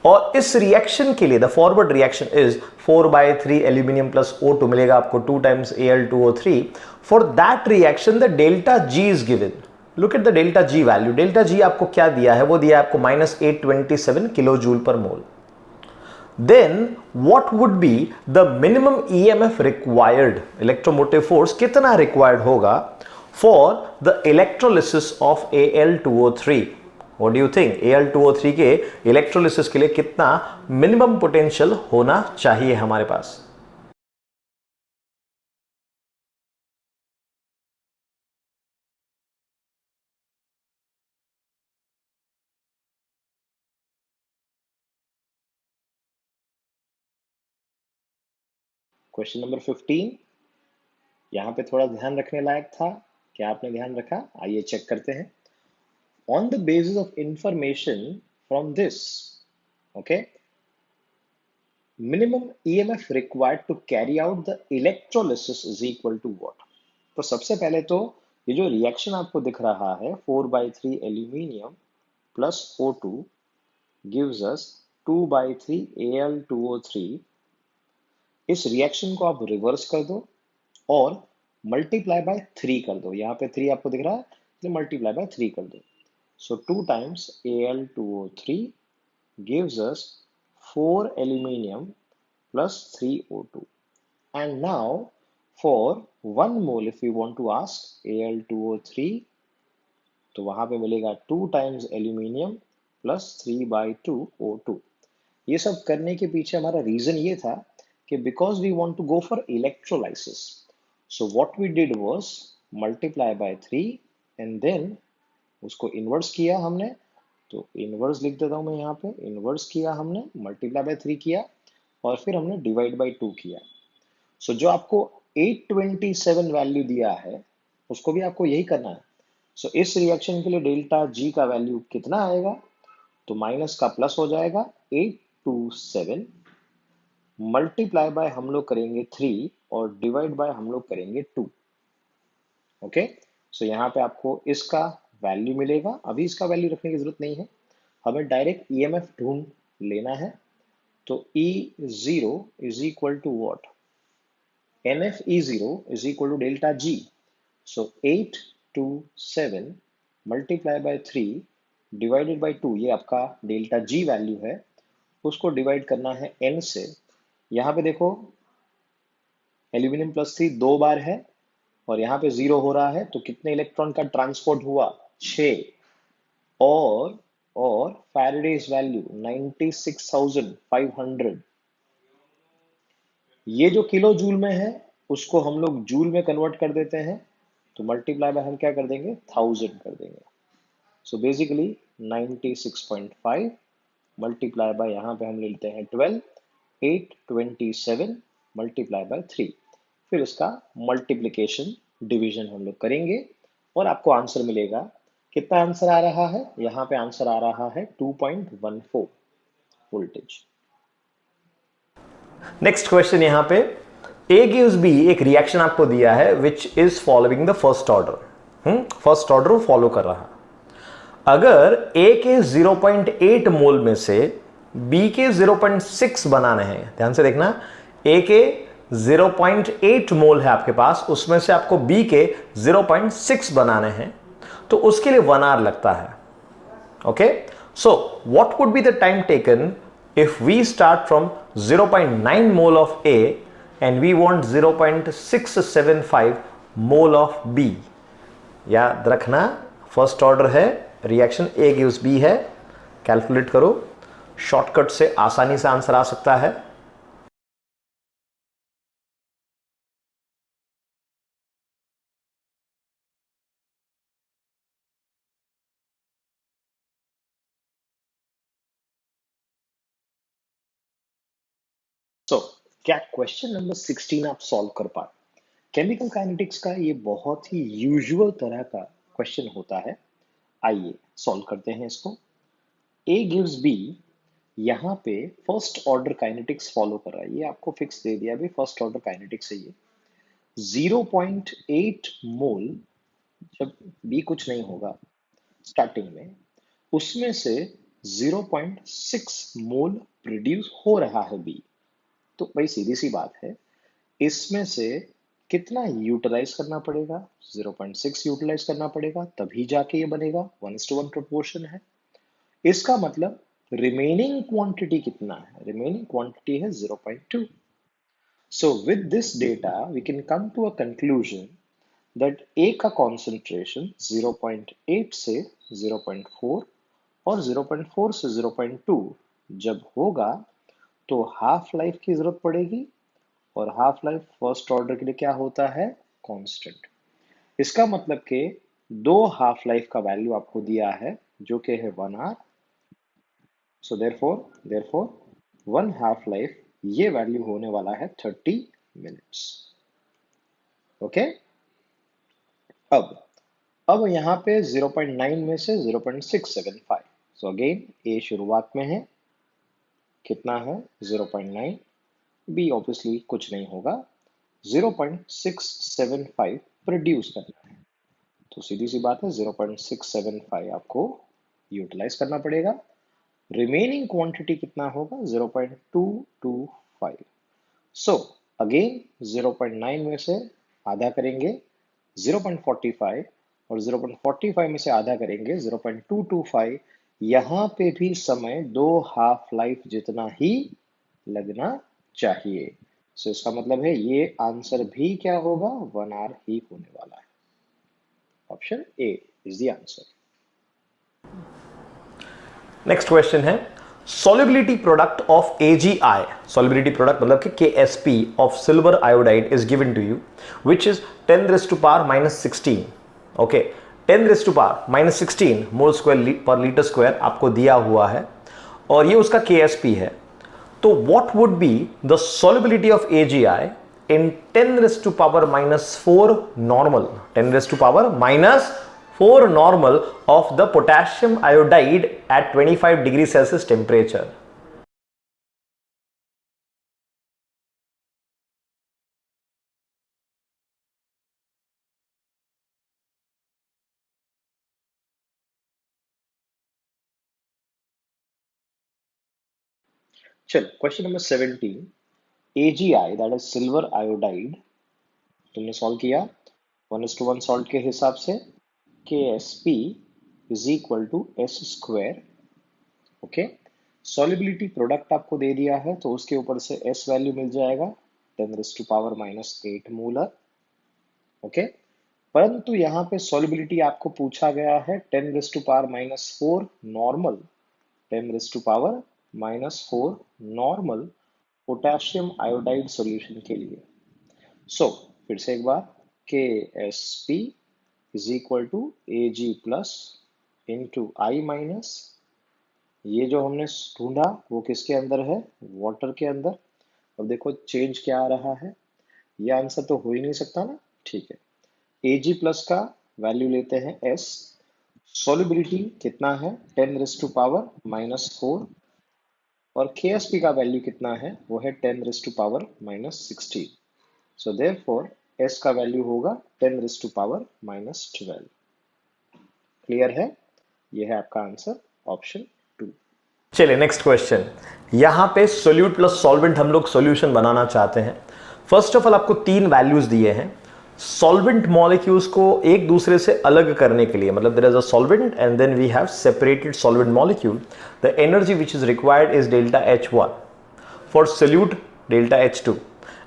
और इस रिएक्शन के लिए the forward reaction is 4/3 aluminium plus O2 मिलेगा आपको 2 times Al2O3. For that reaction the delta G is given. Look at the delta G value. Delta G आपको क्या दिया है? वो दिया है आपको -827 किलो जूल पर मोल. Then what would be the minimum EMF required? Electromotive force कितना रिक्वायर्ड होगा for the electrolysis of Al2O3? What do you think? Al2O3 के इलेक्ट्रोलिसिस के लिए कितना मिनिमम पोटेंशियल होना चाहिए हमारे पास? क्वेश्चन नंबर 15 यहाँ पे थोड़ा ध्यान रखने लायक था. क्या आपने ध्यान रखा? आइए चेक करते हैं. On the basis of information from this, okay, minimum EMF required to carry out the electrolysis is equal to what? तो सबसे पहले तो ये जो रिएक्शन आपको दिख रहा है 4/3 aluminium plus O2 gives us 2/3 Al2O3. इस रिएक्शन को आप रिवर्स कर दो और मल्टीप्लाई बाय 3 कर दो. यहाँ पे 3 आपको दिख रहा है, तो मल्टीप्लाई बाय 3 कर दो. So 2 times Al2O3 gives us 4 aluminium plus 3 O2. And now for 1 mole if we want to ask Al2O3, तो वहां पे मिलेगा 2 times aluminium plus 3/2 O2. ये सब करने के पीछे हमारा रीजन ये था कि because we want to go for electrolysis, so what we did was multiply by 3 and then उसको इन्वर्स किया हमने. तो इन्वर्स लिख देता हूं मैं यहाँ पे. इन्वर्स किया हमने, मल्टीप्लाई बाय 3 किया और फिर हमने डिवाइड बाय 2 किया. सो जो आपको 827 वैल्यू दिया है उसको भी आपको यही करना है. सो इस रिएक्शन के लिए डेल्टा जी का वैल्यू कितना आएगा? तो माइनस का प्लस हो जाएगा 827 मल्टीप्लाई बाय हम लोग करेंगे 3 और डिवाइड बाय हम लोग करेंगे 2. ओके, सो यहाँ पे आपको इसका वैल्यू मिलेगा. अभी इसका वैल्यू रखने की जरूरत नहीं है, हमें डायरेक्ट ईएमएफ ढूंढ लेना है. तो E0 is equal to what? NF E0 is equal to delta G. So 827 multiply by 3 divided by 2, ये आपका डेल्टा G वैल्यू है. उसको डिवाइड करना है N से. यहाँ पे देखो एल्यूमिनियम प्लस 3 2 बार है और यहाँ पे 0 हो रहा है, तो कितने इलेक्ट्रॉन का ट्रांसपोर्ट हुआ? 6. और फैराडेज वैल्यू 96,500. ये जो किलो जूल में है उसको हम लोग जूल में कन्वर्ट कर देते हैं, तो मल्टीप्लाई बाय हम क्या कर देंगे? 1000 कर देंगे. सो बेसिकली 96.5 मल्टीप्लाई बाय यहाँ पे हम लेते हैं 12, 827 मल्टीप्लाई बाय 3. फिर इसका मल्टीप्लिकेशन डिवीजन हम लोग करेंगे और आपको आंसर मिलेगा. कितना आंसर आ रहा है? यहाँ पे आंसर आ रहा है 2.14 वोल्टेज. नेक्स्ट क्वेश्चन यहां पे A gives B, एक रिएक्शन आपको दिया है which is following the first order. First order follow कर रहा. अगर A के 0.8 मोल में से B के 0.6 बनाने हैं, ध्यान से देखना, A के 0.8 मोल है आपके पास, उसमें से आपको B के 0.6 बनाने हैं, तो उसके लिए 1 आवर लगता है. Okay, so what would be the time taken if we start from 0.9 mole of A and we want 0.675 mole of B? याद रखना फर्स्ट ऑर्डर है, रिएक्शन A gives B है. कैलकुलेट करो, शॉर्टकट से आसानी से आंसर आ सकता है. सो क्या क्वेश्चन नंबर 16 आप सॉल्व कर पाए? केमिकल काइनेटिक्स का ये बहुत ही यूजुअल तरह का क्वेश्चन होता है. आइए सॉल्व करते हैं इसको. A gives B, यहाँ पे फर्स्ट ऑर्डर काइनेटिक्स फॉलो कर रहा है. ये आपको फिक्स दे दिया भी फर्स्ट ऑर्डर काइनेटिक्स है. ये 0.8 मोल जब B कुछ नहीं होगा स्टार्टिंग में, उसमें से 0.6 मोल प्रोड्यूस हो रहा है बी। तो भाई सीधी सी बात है, इसमें से कितना यूटिलाइज करना पड़ेगा? 0.6 यूटिलाइज करना पड़ेगा, तभी जाके ये बनेगा। 1:1 प्रोपोर्शन है। इसका मतलब रिमेनिंग क्वांटिटी कितना है? रिमेनिंग क्वांटिटी है 0.2। So with this data we can come to a conclusion that A का concentration 0.8 से 0.4 और 0.4 से 0.2 जब होगा तो हाफ लाइफ की जरूरत पड़ेगी, और हाफ लाइफ फर्स्ट ऑर्डर के लिए क्या होता है? कांस्टेंट। इसका मतलब कि दो हाफ लाइफ का वैल्यू आपको दिया है जो कि है 1 hour. So therefore 1 half life ये वैल्यू होने वाला है 30 मिनट्स। ओके। अब यहाँ पे 0.9 में से 0.675। सो अगेन ए शुरुआत में है, कितना है? 0.9। बी ऑब्वियसली कुछ नहीं होगा, 0.675 प्रोड्यूस करना है। तो सीधी सी बात है 0.675 आपको यूटिलाइज करना पड़ेगा। रिमेनिंग क्वांटिटी कितना होगा? 0.225। सो अगेन 0.9 में से आधा करेंगे 0.45, और 0.45 में से आधा करेंगे 0.225। यहां पे भी समय दो हाफ लाइफ जितना ही लगना चाहिए। सो इसका मतलब है ये आंसर भी क्या होगा? 1 आवर ही होने वाला है। Option A is the answer. Next question है solubility product of AgI, solubility product मतलब कि KSP of silver iodide is given to you which is 10 raised to power minus 16. okay, 10 raised to power minus 16 mole square पर litre square आपको दिया हुआ है और ये उसका KSP है। तो what would be the solubility of AgI in 10 raised to power minus 4 normal, 10 raised to power minus 4 normal of the potassium iodide at 25 degrees Celsius temperature? चलो question number 17। AgI that is silver iodide तुमने solve किया 1:1 salt के हिसाब से। KSP is equal to S square. Okay. Solubility product आपको दे दिया है तो उसके ऊपर से एस वैल्यू मिल जाएगा 10 raise to power minus 8 molar. Okay. परंतु यहाँ पे सॉल्युबिलिटी आपको पूछा गया है 10 raise to power minus 4 normal, 10 raise to power minus 4 normal potassium iodide solution के लिए। सो फिर से एक बार, K S P is equal to A G plus into I minus, ये जो हमने ढूंढा वो किसके अंदर है? वाटर के अंदर। अब देखो चेंज क्या आ रहा है, ये आंसर तो हो ही नहीं सकता ना। ठीक है, ए जी प्लस का वैल्यू लेते हैं एस। सॉल्युबिलिटी कितना है? 10 रेज़ टू पावर माइनस 4, और के एस पी का वैल्यू कितना है? वो है 10 raise to power minus 16। So therefore S का वैल्यू होगा 10 raise to power minus 12। Clear है? ये है आपका आंसर, ऑप्शन 2। चलिए नेक्स्ट क्वेश्चन। यहां पे सोल्यूट प्लस सॉल्वेंट हम लोग सॉल्यूशन बनाना चाहते हैं। फर्स्ट ऑफ ऑल आपको तीन वैल्यूज दिए हैं सॉल्वेंट मॉलिक्यूल्स को एक दूसरे से अलग करने के लिए, मतलब there is a solvent and then we have separated solvent molecule. The energy which is required is delta H1 for solute delta H2,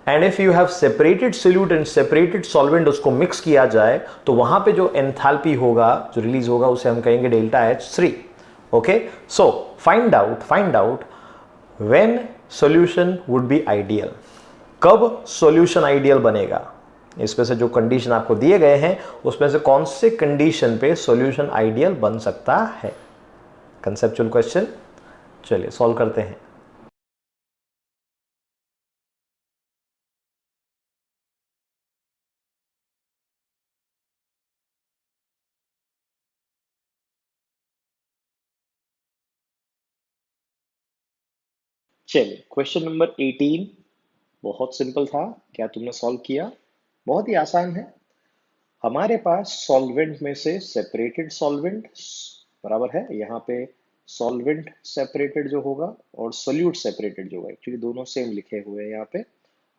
and if you have separated solute and separated solvent, उसको mix किया जाए तो वहां पे जो enthalpy होगा, जो release होगा, उसे हम कहेंगे delta H3। okay, so find out when solution would be ideal, कब solution ideal बनेगा। इसमें से जो कंडीशन आपको दिए गए हैं उसमें से कौन से कंडीशन पे solution ideal बन सकता है? कंसेप्चुअल क्वेश्चन, चलिए सॉल्व करते हैं। चलिए क्वेश्चन नंबर 18 बहुत सिंपल था। क्या तुमने सॉल्व किया? बहुत ही आसान है। हमारे पास सॉल्वेंट में से सेपरेटेड सॉल्वेंट बराबर है। यहाँ पे सॉल्वेंट सेपरेटेड जो होगा और सोल्यूट सेपरेटेड जो होगा, एक्चुअली दोनों सेम लिखे हुए हैं यहाँ पे,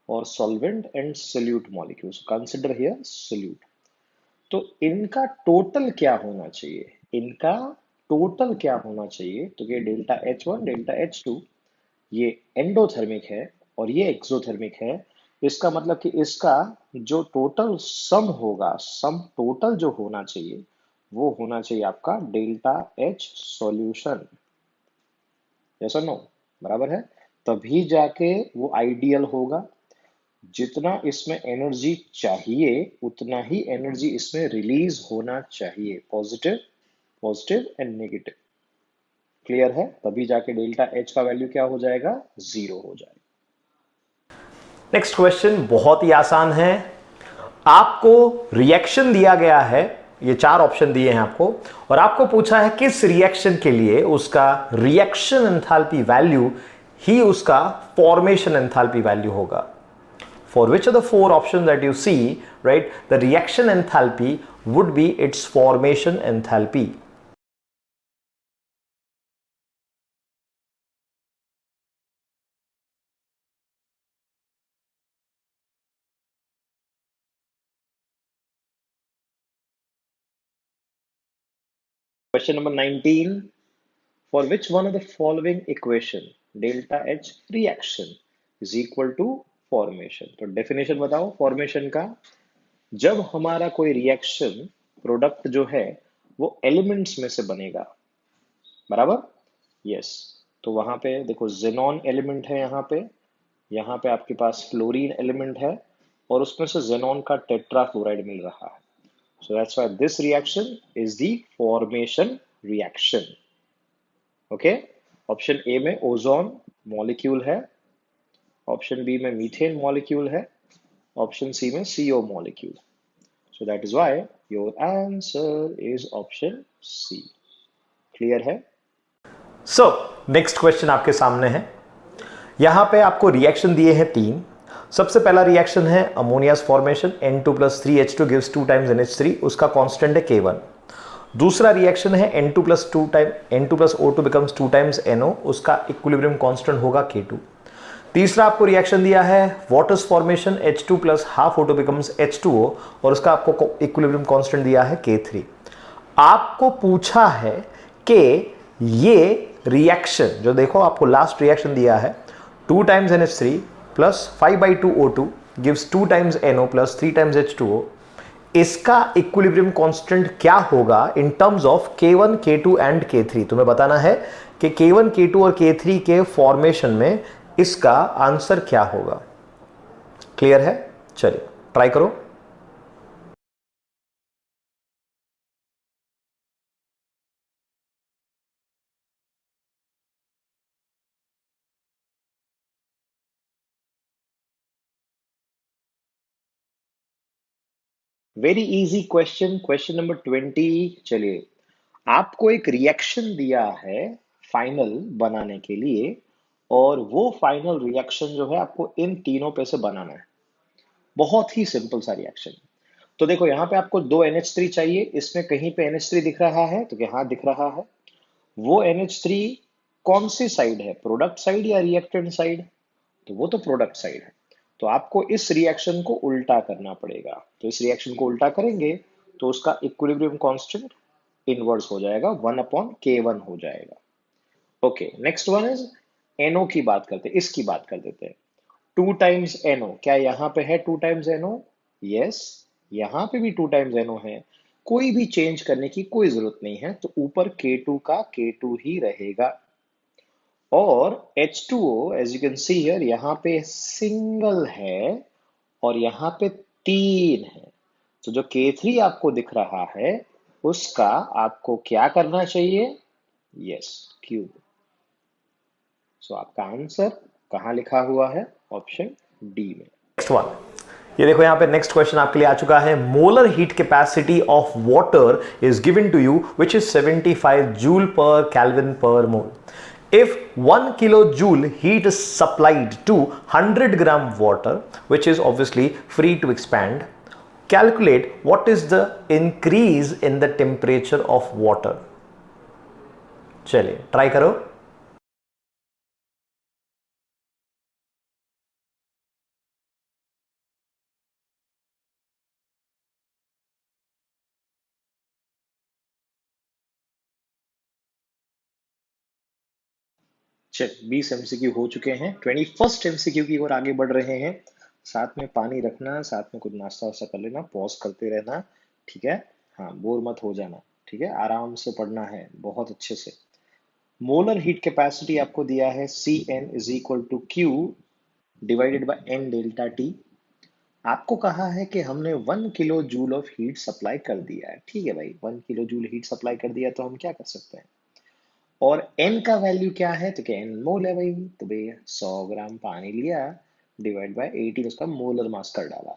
और solvent and solute molecules, consider here solute. तो इनका टोटल क्या होना चाहिए, इनका टोटल क्या होना चाहिए, तो ये डेल्टा H1 डेल्टा H2 ये एंडोथर्मिक है और ये एक्सोथर्मिक है। इसका मतलब कि इसका जो टोटल सम होगा, सम टोटल जो होना चाहिए वो होना चाहिए आपका डेल्टा H सॉल्यूशन। यस और नो, बराबर है। तभी जाके वो आइडियल होगा। जितना इसमें एनर्जी चाहिए उतना ही एनर्जी इसमें रिलीज होना चाहिए, positive positive and negative. Clear है? तभी जाके डेल्टा H का वैल्यू क्या हो जाएगा, 0 हो जाएगा। नेक्स्ट क्वेश्चन बहुत ही आसान है। आपको रिएक्शन दिया गया है, ये 4 ऑप्शन दिए हैं आपको, और आपको पूछा है किस रिएक्शन के लिए उसका रिएक्शन एंथैल्पी वैल्यू ही उसका फॉर्मेशन एंथैल्पी वैल्यू होगा। For which of the 4 options that you see, right, the reaction enthalpy would be its formation enthalpy. Question number 19. For which one of the following equation delta H reaction is equal to formation? तो definition बताओ formation का। जब हमारा कोई reaction product जो है वो elements में से बनेगा, बराबर, यस। तो वहां पे देखो जेनॉन एलिमेंट है, यहाँ पे आपके पास फ्लोरीन एलिमेंट है, और उसमें से जेनॉन का टेट्राफ्लोराइड मिल रहा है। So that's why this reaction is the formation reaction. Okay? Option A में ओजोन मॉलिक्यूल है, ऑप्शन बी में मीथेन मॉलिक्यूल है, ऑप्शन सी में CO molecule. So that is why your answer is option C. Clear है? So next question आपके सामने है। यहां पे आपको रिएक्शन दिए हैं 3। सबसे पहला रिएक्शन है ammonia's formation, N2 plus 3H2 gives 2 times NH3, उसका कांस्टेंट है K1। दूसरा रिएक्शन है N2 plus O2 becomes 2 times NO, उसका इक्विलिब्रियम कांस्टेंट होगा K2। तीसरा आपको रिएक्शन दिया है water's formation, H2 plus half O2 becomes H2O, और उसका आपको इक्विलिब्रियम कांस्टेंट दिया है K3। आपको पूछा है कि ये रिएक्शन जो देखो आपको लास्ट रिएक्शन दिया है 2 times NH3 plus 5/2 O2 gives 2 times NO plus 3 times H2O, इसका इक्विलिब्रियम कांस्टेंट क्या होगा in terms of K1, K2 and K3। तुम्हें बताना है कि K1, K2 और K3 के फॉर्मेशन में इसका आंसर क्या होगा। क्लियर है? चलिए ट्राई करो। Very easy question, question number 20। चलिए, आपको एक रिएक्शन दिया है फाइनल बनाने के लिए, और वो फाइनल रिएक्शन जो है आपको इन तीनों पे से बनाना है। बहुत ही सिंपल सा रिएक्शन। तो देखो यहाँ पे आपको 2 NH3 चाहिए, इसमें कहीं पे NH3 दिख रहा है तो हाँ दिख रहा है। वो NH3 कौन सी साइड है, प्रोडक्ट साइड या रिएक्टेंट साइड? तो वो तो प्रोडक्ट साइड है। तो आपको इस रिएक्शन को उल्टा करना पड़ेगा। तो इस रिएक्शन को उल्टा करेंगे तो उसका इक्विलिब्रियम कांस्टेंट इनवर्स हो जाएगा, 1/K1 हो जाएगा। Okay, next one is NO की बात करते हैं, इसकी बात कर देते हैं। 2 टाइम्स NO, क्या यहाँ पे है 2 टाइम्स NO? यस, यहाँ पे भी 2 टाइम्स NO है। कोई भी चेंज करने की कोई जरूरत नहीं है, तो ऊपर K2 का K2 ही रहेगा। और H2O as you can see here, यहाँ पे सिंगल है और यहाँ पे 3 है। तो जो K3 आपको दिख रहा है उसका आपको क्या करना चाहिए? Yes, cube. सो आपका आंसर कहाँ लिखा हुआ है? ऑप्शन डी में। नेक्स्ट वन, ये देखो यहाँ पे नेक्स्ट क्वेश्चन आपके लिए आ चुका है। Molar heat capacity of water is given to you which is 75 joule per kelvin per mole. If 1 kilojoule heat is supplied to 100 gram water, which is obviously free to expand, calculate what is the increase in the temperature of water. चलिए try करो। चल 20 MCQ हो चुके हैं, 21st MCQ की ओर आगे बढ़ रहे हैं। साथ में पानी रखना, साथ में कुछ नाश्ता वास्ता कर लेना, पॉज करते रहना, ठीक है। हाँ, बोर मत हो जाना, ठीक है। आराम से पढ़ना है, बहुत अच्छे से। मोलर हीट कैपेसिटी आपको दिया है Cn is equal to Q divided by N delta T. आपको कहा है कि हमने 1 kilo joule of heat supply कर दिया है, ठीक है भाई। 1 किलो जूल हीट सप्लाई कर दिया तो हम क्या कर सकते हैं। और n का वैल्यू क्या है, तो क्या n मोल है भाई। तो भाई 100 ग्राम पानी लिया, डिवाइड बाय 80, उसका मोलर मास कर डाला।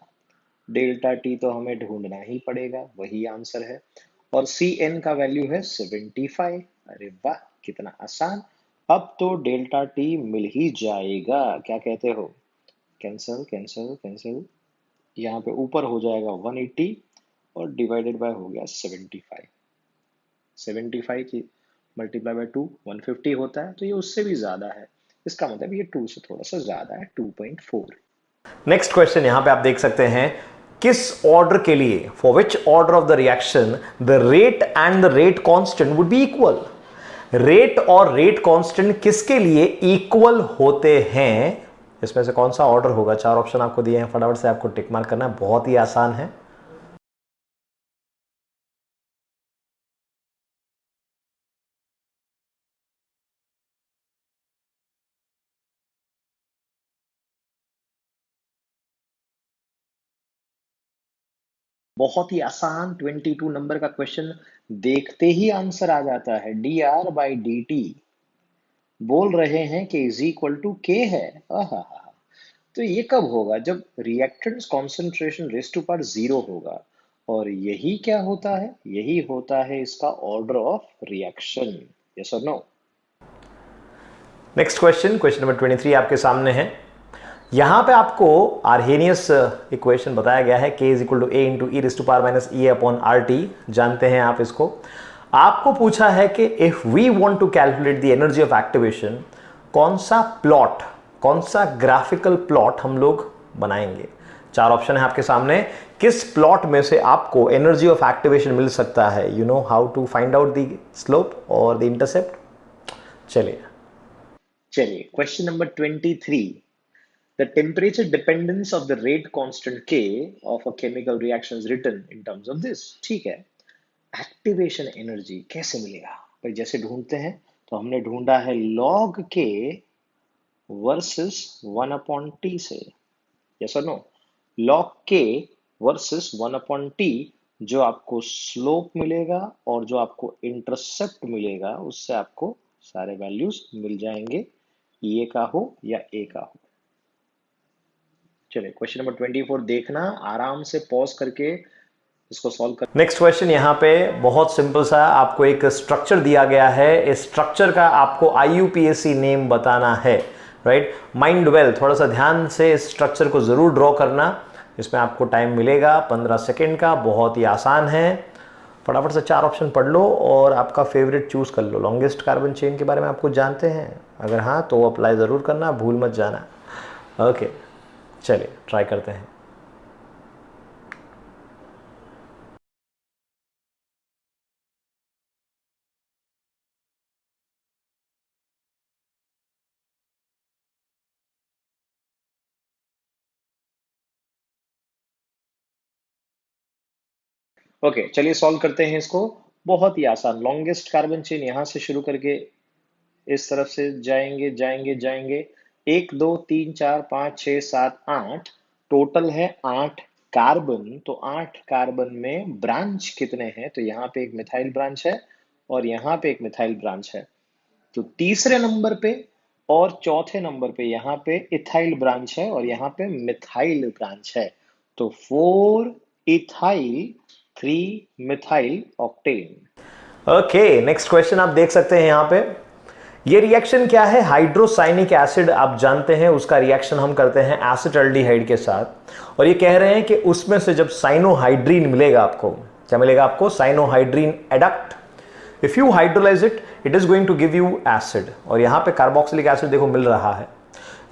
डेल्टा टी तो हमें ढूंढना ही पड़ेगा, वही आंसर है। और Cn का वैल्यू है 75। अरे वाह, कितना आसान। अब तो डेल्टा टी मिल ही जाएगा, क्या कहते हो। कैंसल कैंसल कैंसल, यहाँ पे ऊपर हो जाएगा 180 और डिवाइडेड बाय हो गया 75। 75 की मल्टीप्लाई बाय 2 150 होता है, तो ये उससे भी ज्यादा है। इसका मतलब ये 2 से थोड़ा सा ज्यादा है, 2.4। नेक्स्ट क्वेश्चन यहां पे आप देख सकते हैं, किस ऑर्डर के लिए, for which order of the reaction the rate and the rate constant would be equal. Rate और रेट कांस्टेंट किसके लिए इक्वल होते हैं, इसमें से कौन सा ऑर्डर होगा। 4 ऑप्शन आपको दिए हैं, फटाफट से आपको टिक मार्क करना है, बहुत ही आसान है। बहुत ही आसान, 22 नंबर का क्वेश्चन देखते ही आंसर आ जाता है। dr/dt बोल रहे हैं कि इज इक्वल टू के है। आहा, तो ये कब होगा, जब reactants concentration raise to power 0 होगा। और यही क्या होता है, यही होता है इसका ऑर्डर ऑफ रिएक्शन। यस और no. Next question, question number 23 आपके सामने है। यहां पे आपको आर्हेनियस इक्वेशन बताया गया है, k is equal to A into E raise to power minus E upon R T, जानते हैं आप इसको। आपको पूछा है कि if we want to calculate the energy of activation, कौन सा प्लॉट, कौन सा ग्राफिकल प्लॉट हम लोग बनाएंगे। 4 ऑप्शन है आपके सामने, किस प्लॉट में से आपको एनर्जी ऑफ एक्टिवेशन मिल सकता है। You know how to find out the slope और द इंटरसेप्ट। चलिए question number 23। The temperature dependence of the rate constant K of a chemical reaction is written in terms of this। ठीक है, activation energy कैसे मिलेगा भाई, जैसे ढूंढते हैं तो हमने ढूंढा है log K versus 1 upon T से। यस और no. log K versus 1 upon T, जो आपको स्लोप मिलेगा और जो आपको इंटरसेप्ट मिलेगा, उससे आपको सारे वैल्यूज मिल जाएंगे, ये का हो या ए का हो। चलिए क्वेश्चन नंबर 24 देखना, आराम से पॉज करके इसको सॉल्व कर। नेक्स्ट क्वेश्चन यहां पे बहुत सिंपल सा, आपको एक स्ट्रक्चर दिया गया है, इस स्ट्रक्चर का आपको IUPAC नेम बताना है, राइट। माइंड वेल, थोड़ा सा ध्यान से इस स्ट्रक्चर को जरूर ड्रॉ करना, इसमें आपको टाइम मिलेगा 15 सेकेंड का, बहुत ही आसान है। फटाफट से 4 ऑप्शन पढ़ लो और आपका फेवरेट चूज कर लो। लॉन्गेस्ट कार्बन चेन के बारे में आपको जानते हैं, अगर हाँ तो अप्लाई ज़रूर करना, भूल मत जाना। ओके चलिए ट्राई करते हैं। ओके चलिए सॉल्व करते हैं इसको। बहुत ही आसान, लॉन्गेस्ट कार्बन चेन यहां से शुरू करके इस तरफ से जाएंगे जाएंगे जाएंगे। 1 2 3 4 5 6 7 8, टोटल है 8 कार्बन। तो 8 कार्बन में ब्रांच कितने हैं, तो यहाँ पे एक मिथाइल ब्रांच है और यहाँ पे एक मिथाइल ब्रांच है। तो तीसरे नंबर पे और चौथे नंबर पे यहाँ पे इथाइल ब्रांच है और यहाँ पे मिथाइल ब्रांच है। तो 4 ethyl 3 methyl octane. Okay next question आप देख सकते हैं यहां पे, ये रिएक्शन क्या है, हाइड्रोसाइनिक एसिड आप जानते हैं, उसका रिएक्शन हम करते हैं एसिटाल्डिहाइड के साथ। और ये कह रहे हैं कि उसमें से जब साइनोहाइड्रीन मिलेगा आपको, क्या मिलेगा आपको, cyanohydrin adduct, if you hydrolyse it, it is going to give you acid, और यहां पे कार्बोक्सिलिक एसिड देखो मिल रहा है।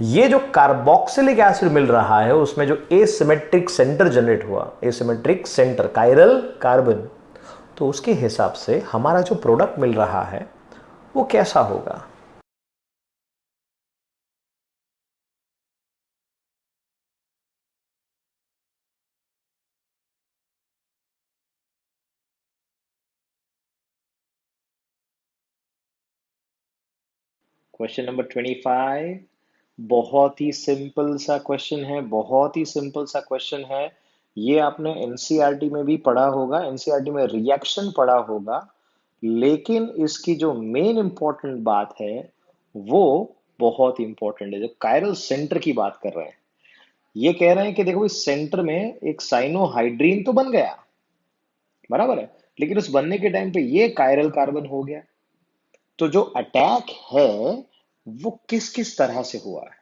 ये जो कार्बोक्सिलिक एसिड मिल रहा है उसमें जो एसिमेट्रिक सेंटर जनरेट हुआ, एसिमेट्रिक सेंटर कायरल कार्बन, तो उसके हिसाब से हमारा जो प्रोडक्ट मिल रहा है वो कैसा होगा? क्वेश्चन नंबर 25, बहुत ही सिंपल सा क्वेश्चन है, बहुत ही सिंपल सा क्वेश्चन है। ये आपने एनसीईआरटी में भी पढ़ा होगा, एनसीईआरटी में रिएक्शन पढ़ा होगा, लेकिन इसकी जो मेन इंपॉर्टेंट बात है वो बहुत इंपॉर्टेंट है। जो कायरल सेंटर की बात कर रहे हैं, ये कह रहे हैं कि देखो इस सेंटर में एक साइनोहाइड्रीन तो बन गया, बराबर है, लेकिन उस बनने के टाइम पे ये कायरल कार्बन हो गया। तो जो अटैक है वो किस किस तरह से हुआ है?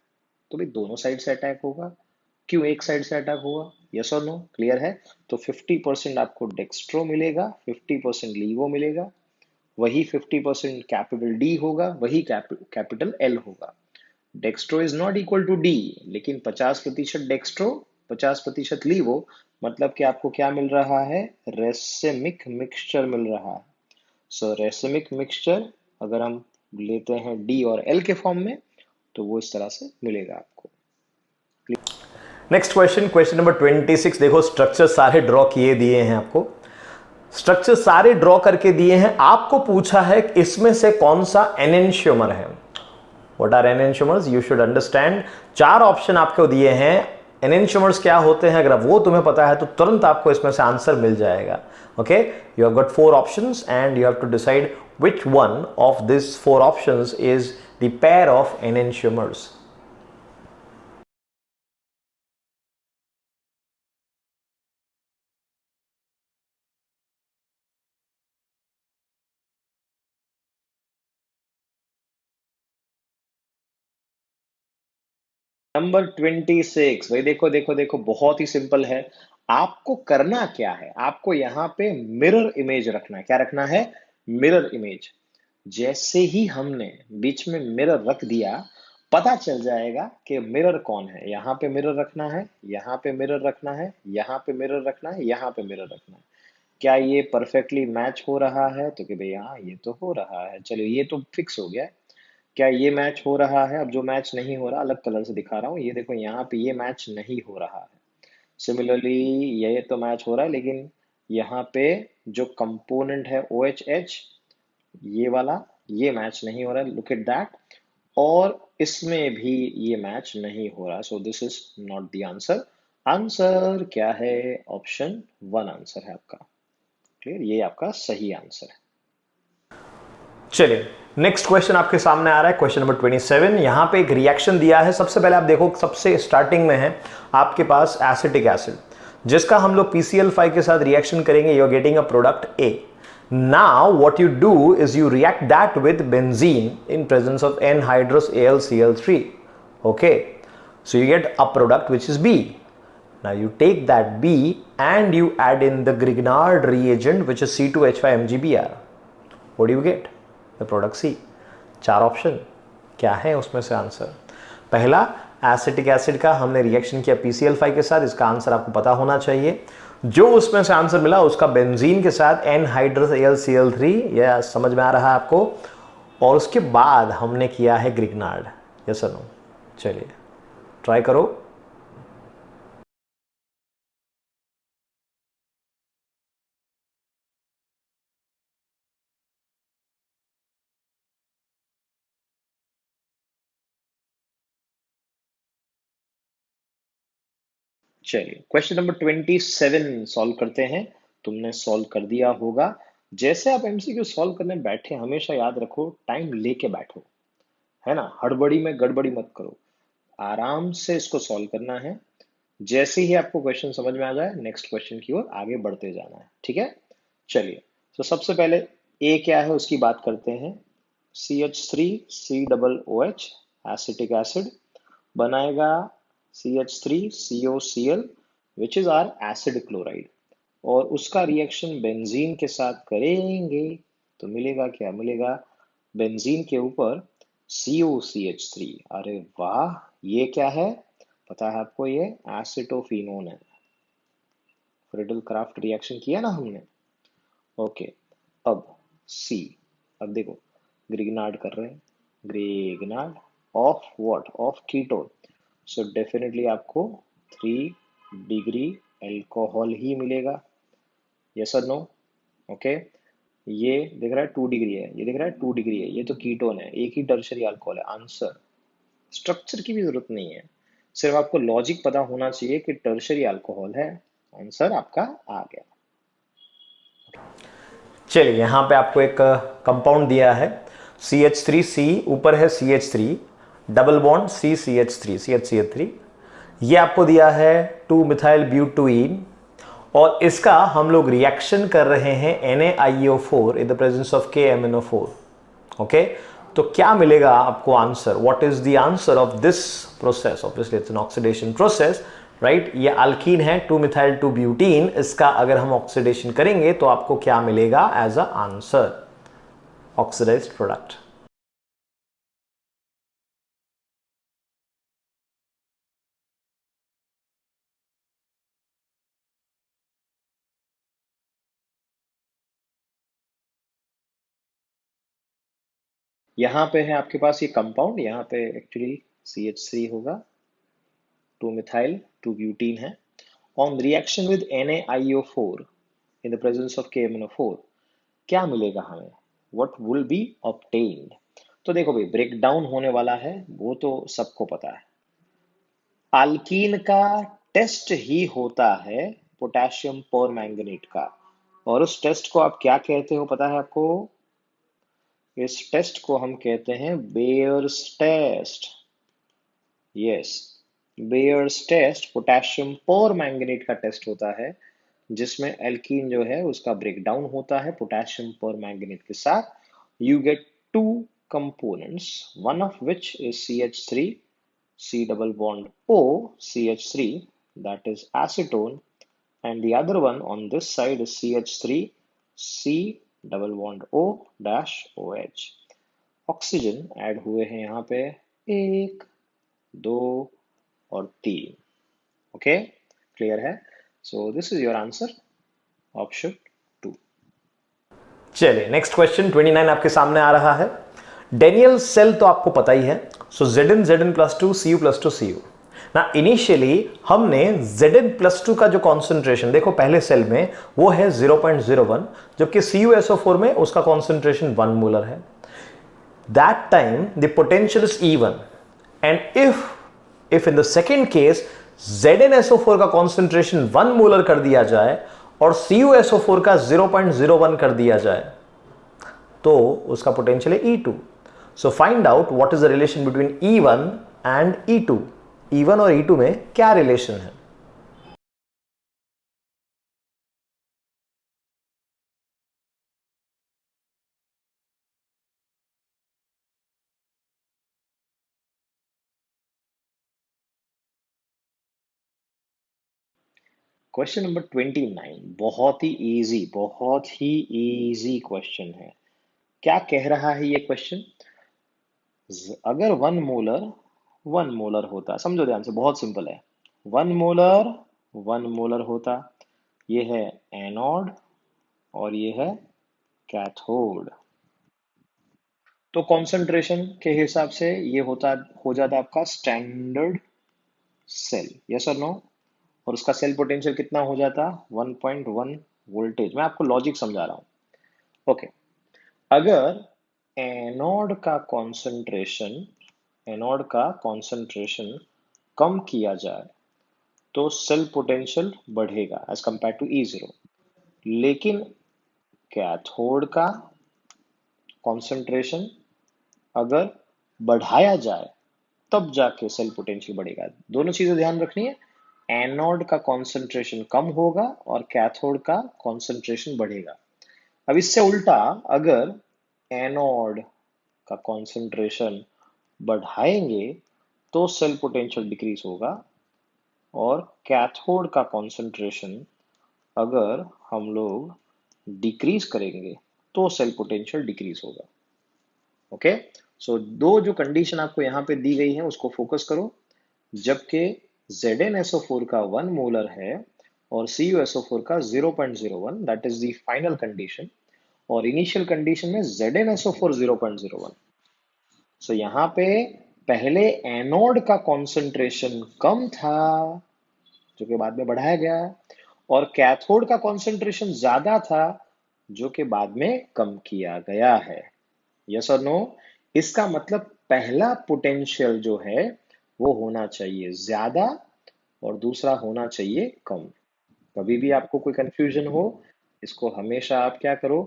तो भाई दोनों साइड से अटैक होगा। क्यों एक साइड से अटैक होगा? यस और नो, क्लियर है? तो 50% आपको डेक्स्ट्रो मिलेगा, 50% लीवो मिलेगा, वही 50% कैपिटल डी होगा, वही कैपिटल एल होगा। Dextro is not equal to D, लेकिन 50% डेक्स्ट्रो 50% लीवो, मतलब कि आपको क्या मिल रहा है? रेसेमिक मिक्सचर मिल रहा है। सो रेसेमिक मिक्सचर अगर हम लेते हैं डी और एल के फॉर्म में, तो वो इस तरह से मिलेगा आपको। Next question, question number 26। देखो स्ट्रक्चर सारे ड्रॉ किए दिए हैं आपको, स्ट्रक्चर सारे ड्रॉ करके दिए हैं। आपको पूछा है इसमें से कौन सा एनेंशियोमर है। What are enantiomers? You should understand. चार ऑप्शन आपको दिए हैं। एनेंशियोमर्स क्या होते हैं, अगर वो तुम्हें पता है तो तुरंत आपको इसमें से आंसर मिल जाएगा। Okay, you have got 4 options and you have to decide which one of these 4 options is the pair of enantiomers. Number 26, भाई देखो देखो देखो, बहुत ही सिंपल है। आपको करना क्या है? आपको यहाँ पे मिरर इमेज रखना है। क्या रखना है? Mirror image. जैसे ही हमने बीच में मिरर रख दिया, पता चल जाएगा कि मिरर कौन है। यहाँ पे मिरर रखना है, यहाँ पे मिरर रखना है, यहाँ पे मिरर रखना है, यहाँ पे मिरर रखना है। क्या ये परफेक्टली मैच हो रहा है? तो कि भाई हाँ ये तो हो रहा है, चलो ये तो फिक्स हो गया। क्या ये मैच हो रहा है? अब जो मैच नहीं हो रहा, अलग कलर से दिखा रहा हूँ, ये देखो यहाँ पे ये मैच नहीं हो रहा है। सिमिलरली ये तो मैच हो रहा है, लेकिन यहाँ पे जो कंपोनेंट है OHH, ये वाला, ये मैच नहीं हो रहा है, लुक एट दैट। और इसमें भी ये मैच नहीं हो रहा, so this is not the answer. Answer क्या है? ऑप्शन 1 आंसर है आपका। क्लियर? ये आपका सही आंसर है। चलिए नेक्स्ट क्वेश्चन आपके सामने आ रहा है, क्वेश्चन नंबर 27। यहां पे एक रिएक्शन दिया है। सबसे पहले आप देखो, सबसे स्टार्टिंग में है आपके पास एसिटिक एसिड, जिसका हम लोग PCl5 के साथ रिएक्शन करेंगे। You are getting a product A. Now what you do is you react that with benzene in presence of anhydrous AlCl3. Okay, so you get a product which is B. Now you take that B and you add in the Grignard reagent which is C2H5MgBr. What do you get? The product C. 4 option क्या है उसमें से answer? पहला, acetic acid का हमने reaction किया PCl5 के साथ, इसका आंसर आपको पता होना चाहिए। जो उसमें से आंसर मिला उसका बेंजीन के साथ एनहाइड्रस AlCl3, यह समझ में आ रहा है आपको। और उसके बाद हमने किया है ग्रिग्नार्ड। यस और नो? चलिए ट्राई करो। चलिए क्वेश्चन नंबर 27 सॉल्व करते हैं। तुमने सॉल्व कर दिया होगा। जैसे आप MCQ सॉल्व करने बैठे, हमेशा याद रखो टाइम लेके बैठो, है ना? हड़बड़ी में गड़बड़ी मत करो, आराम से इसको सॉल्व करना है। जैसे ही आपको क्वेश्चन समझ में आ जाए, नेक्स्ट क्वेश्चन की ओर आगे बढ़ते जाना है, ठीक है? चलिए, तो सबसे पहले ए क्या है उसकी बात करते हैं। CH3COOH एसिटिक एसिड बनाएगा CH3COCl which is R acid chloride, और उसका रिएक्शन बेंजीन के साथ करेंगे तो मिलेगा क्या, मिलेगा बेंजीन के ऊपर COCH3। अरे वाह, ये क्या है पता है आपको, ये एसिटोफिनोन है। फ्रिडल क्राफ्ट रिएक्शन किया ना हमने। ओके, अब सी, अब देखो ग्रिग्नार्ड कर रहे हैं, Grignard of what, of ketone. So definitely आपको 3 डिग्री एल्कोहल ही मिलेगा, यस और नो। ओके, ये दिख रहा है 2 डिग्री है, ये दिख रहा है 2 डिग्री है, ये तो कीटोन है, एक ही टर्शरी अल्कोहल है। आंसर, स्ट्रक्चर की भी जरूरत नहीं है, सिर्फ आपको लॉजिक पता होना चाहिए कि टर्शरी अल्कोहल है। आंसर आपका आ गया। चलिए यहां पे आपको एक कंपाउंड दिया है CH3C, ऊपर है CH3 double bond CCH3 CH3। ये आपको दिया है 2 मिथाइल ब्यूटुइन, और इसका हम लोग रिएक्शन कर रहे हैं NaIO4 in the presence of KMnO4। Okay, तो क्या मिलेगा आपको answer, what is the answer of this process? Obviously it's an oxidation process, right. ये अल्कीन है 2 मिथाइल 2 ब्यूटीन, इसका अगर हम ऑक्सीडेशन करेंगे तो आपको क्या मिलेगा as a answer, oxidised product. यहाँ पे है आपके पास ये कंपाउंड, यहाँ पे एक्चुअली CH3 होगा, 2 मिथाइल 2 ब्यूटीन है। On reaction with NaIO4 in the presence of KMnO4 क्या मिलेगा हमें, व्हाट विल बी ऑब्टेन्ड। तो देखो भाई, ब्रेक डाउन होने वाला है, वो तो सबको पता है। अल्कीन का टेस्ट ही होता है पोटेशियम पर मैंगनीट का, और उस टेस्ट को आप क्या कहते हो पता है आपको? इस टेस्ट को हम कहते हैं Baeyer's test. Yes, Baeyer's test potassium per manganate का टेस्ट होता है, जिसमें एल्कीन जो है उसका ब्रेकडाउन होता है पोटेशियम पर मैंगनीट के साथ। You get two components, one of which is CH3, C double bond O, CH3, that is acetone, and the other one on this side is CH3, C double bond O dash OH। Oxygen add हुए हैं यहाँ पे 1, 2 और 3। Okay, clear है? So this is your answer, option 2। चलिए next question 29 आपके सामने आ रहा है। डेनियल सेल तो आपको पता ही है, सो Zn+2 Cu+2 Cu ना। इनिशियली हमने Zn+2 का जो कॉन्सेंट्रेशन देखो पहले सेल में वो है 0.01, जबकि CuSO4 में उसका कॉन्सेंट्रेशन 1 मोलर है। That time the potential is even, and if in the second case ZnSO4 का कॉन्सेंट्रेशन 1 मोलर कर दिया जाए और CuSO4 का 0.01 कर दिया जाए तो उसका पोटेंशियल है E2। So find out what is the relation between E1 and E2। E1 और E2 में क्या रिलेशन है? क्वेश्चन नंबर 29 बहुत ही इजी, बहुत ही इजी क्वेश्चन है। क्या कह रहा है ये क्वेश्चन? अगर 1 मोलर होता, समझो ध्यान से, बहुत सिंपल है। 1 मोलर होता, ये है एनोड और ये है कैथोड। तो कॉन्सेंट्रेशन के हिसाब से ये होता, हो जाता आपका स्टैंडर्ड सेल, यस और नो। और उसका सेल पोटेंशियल कितना हो जाता? 1.1 वोल्टेज। मैं आपको लॉजिक समझा रहा हूं। ओके, अगर एनोड का कॉन्सेंट्रेशन कम किया जाए तो सेल पोटेंशियल बढ़ेगा एज कंपेयर टू E0। लेकिन कैथोड का कॉन्सेंट्रेशन अगर बढ़ाया जाए तब जाके सेल पोटेंशियल बढ़ेगा। दोनों चीजें ध्यान रखनी है, एनोड का कॉन्सेंट्रेशन कम होगा और कैथोड का कॉन्सेंट्रेशन बढ़ेगा। अब इससे उल्टा, अगर एनोड का कॉन्सेंट्रेशन बढ़ाएंगे तो सेल पोटेंशियल डिक्रीज होगा, और कैथोड का कॉन्सेंट्रेशन अगर हम लोग डिक्रीज करेंगे तो सेल पोटेंशियल डिक्रीज होगा। ओके, सो दो जो कंडीशन आपको यहाँ पे दी गई है उसको फोकस करो। जबकि ZnSO4 का 1 मोलर है और CuSO4 का 0.01, that is the final condition, और इनिशियल कंडीशन में ZnSO4 0.01। सो यहाँ पे पहले एनोड का कॉन्सेंट्रेशन कम था जो कि बाद में बढ़ाया गया, और कैथोड का कॉन्सेंट्रेशन ज्यादा था जो कि बाद में कम किया गया है। यस और नो? इसका मतलब पहला पोटेंशियल जो है वो होना चाहिए ज्यादा और दूसरा होना चाहिए कम। कभी भी आपको कोई कंफ्यूजन हो, इसको हमेशा आप क्या करो,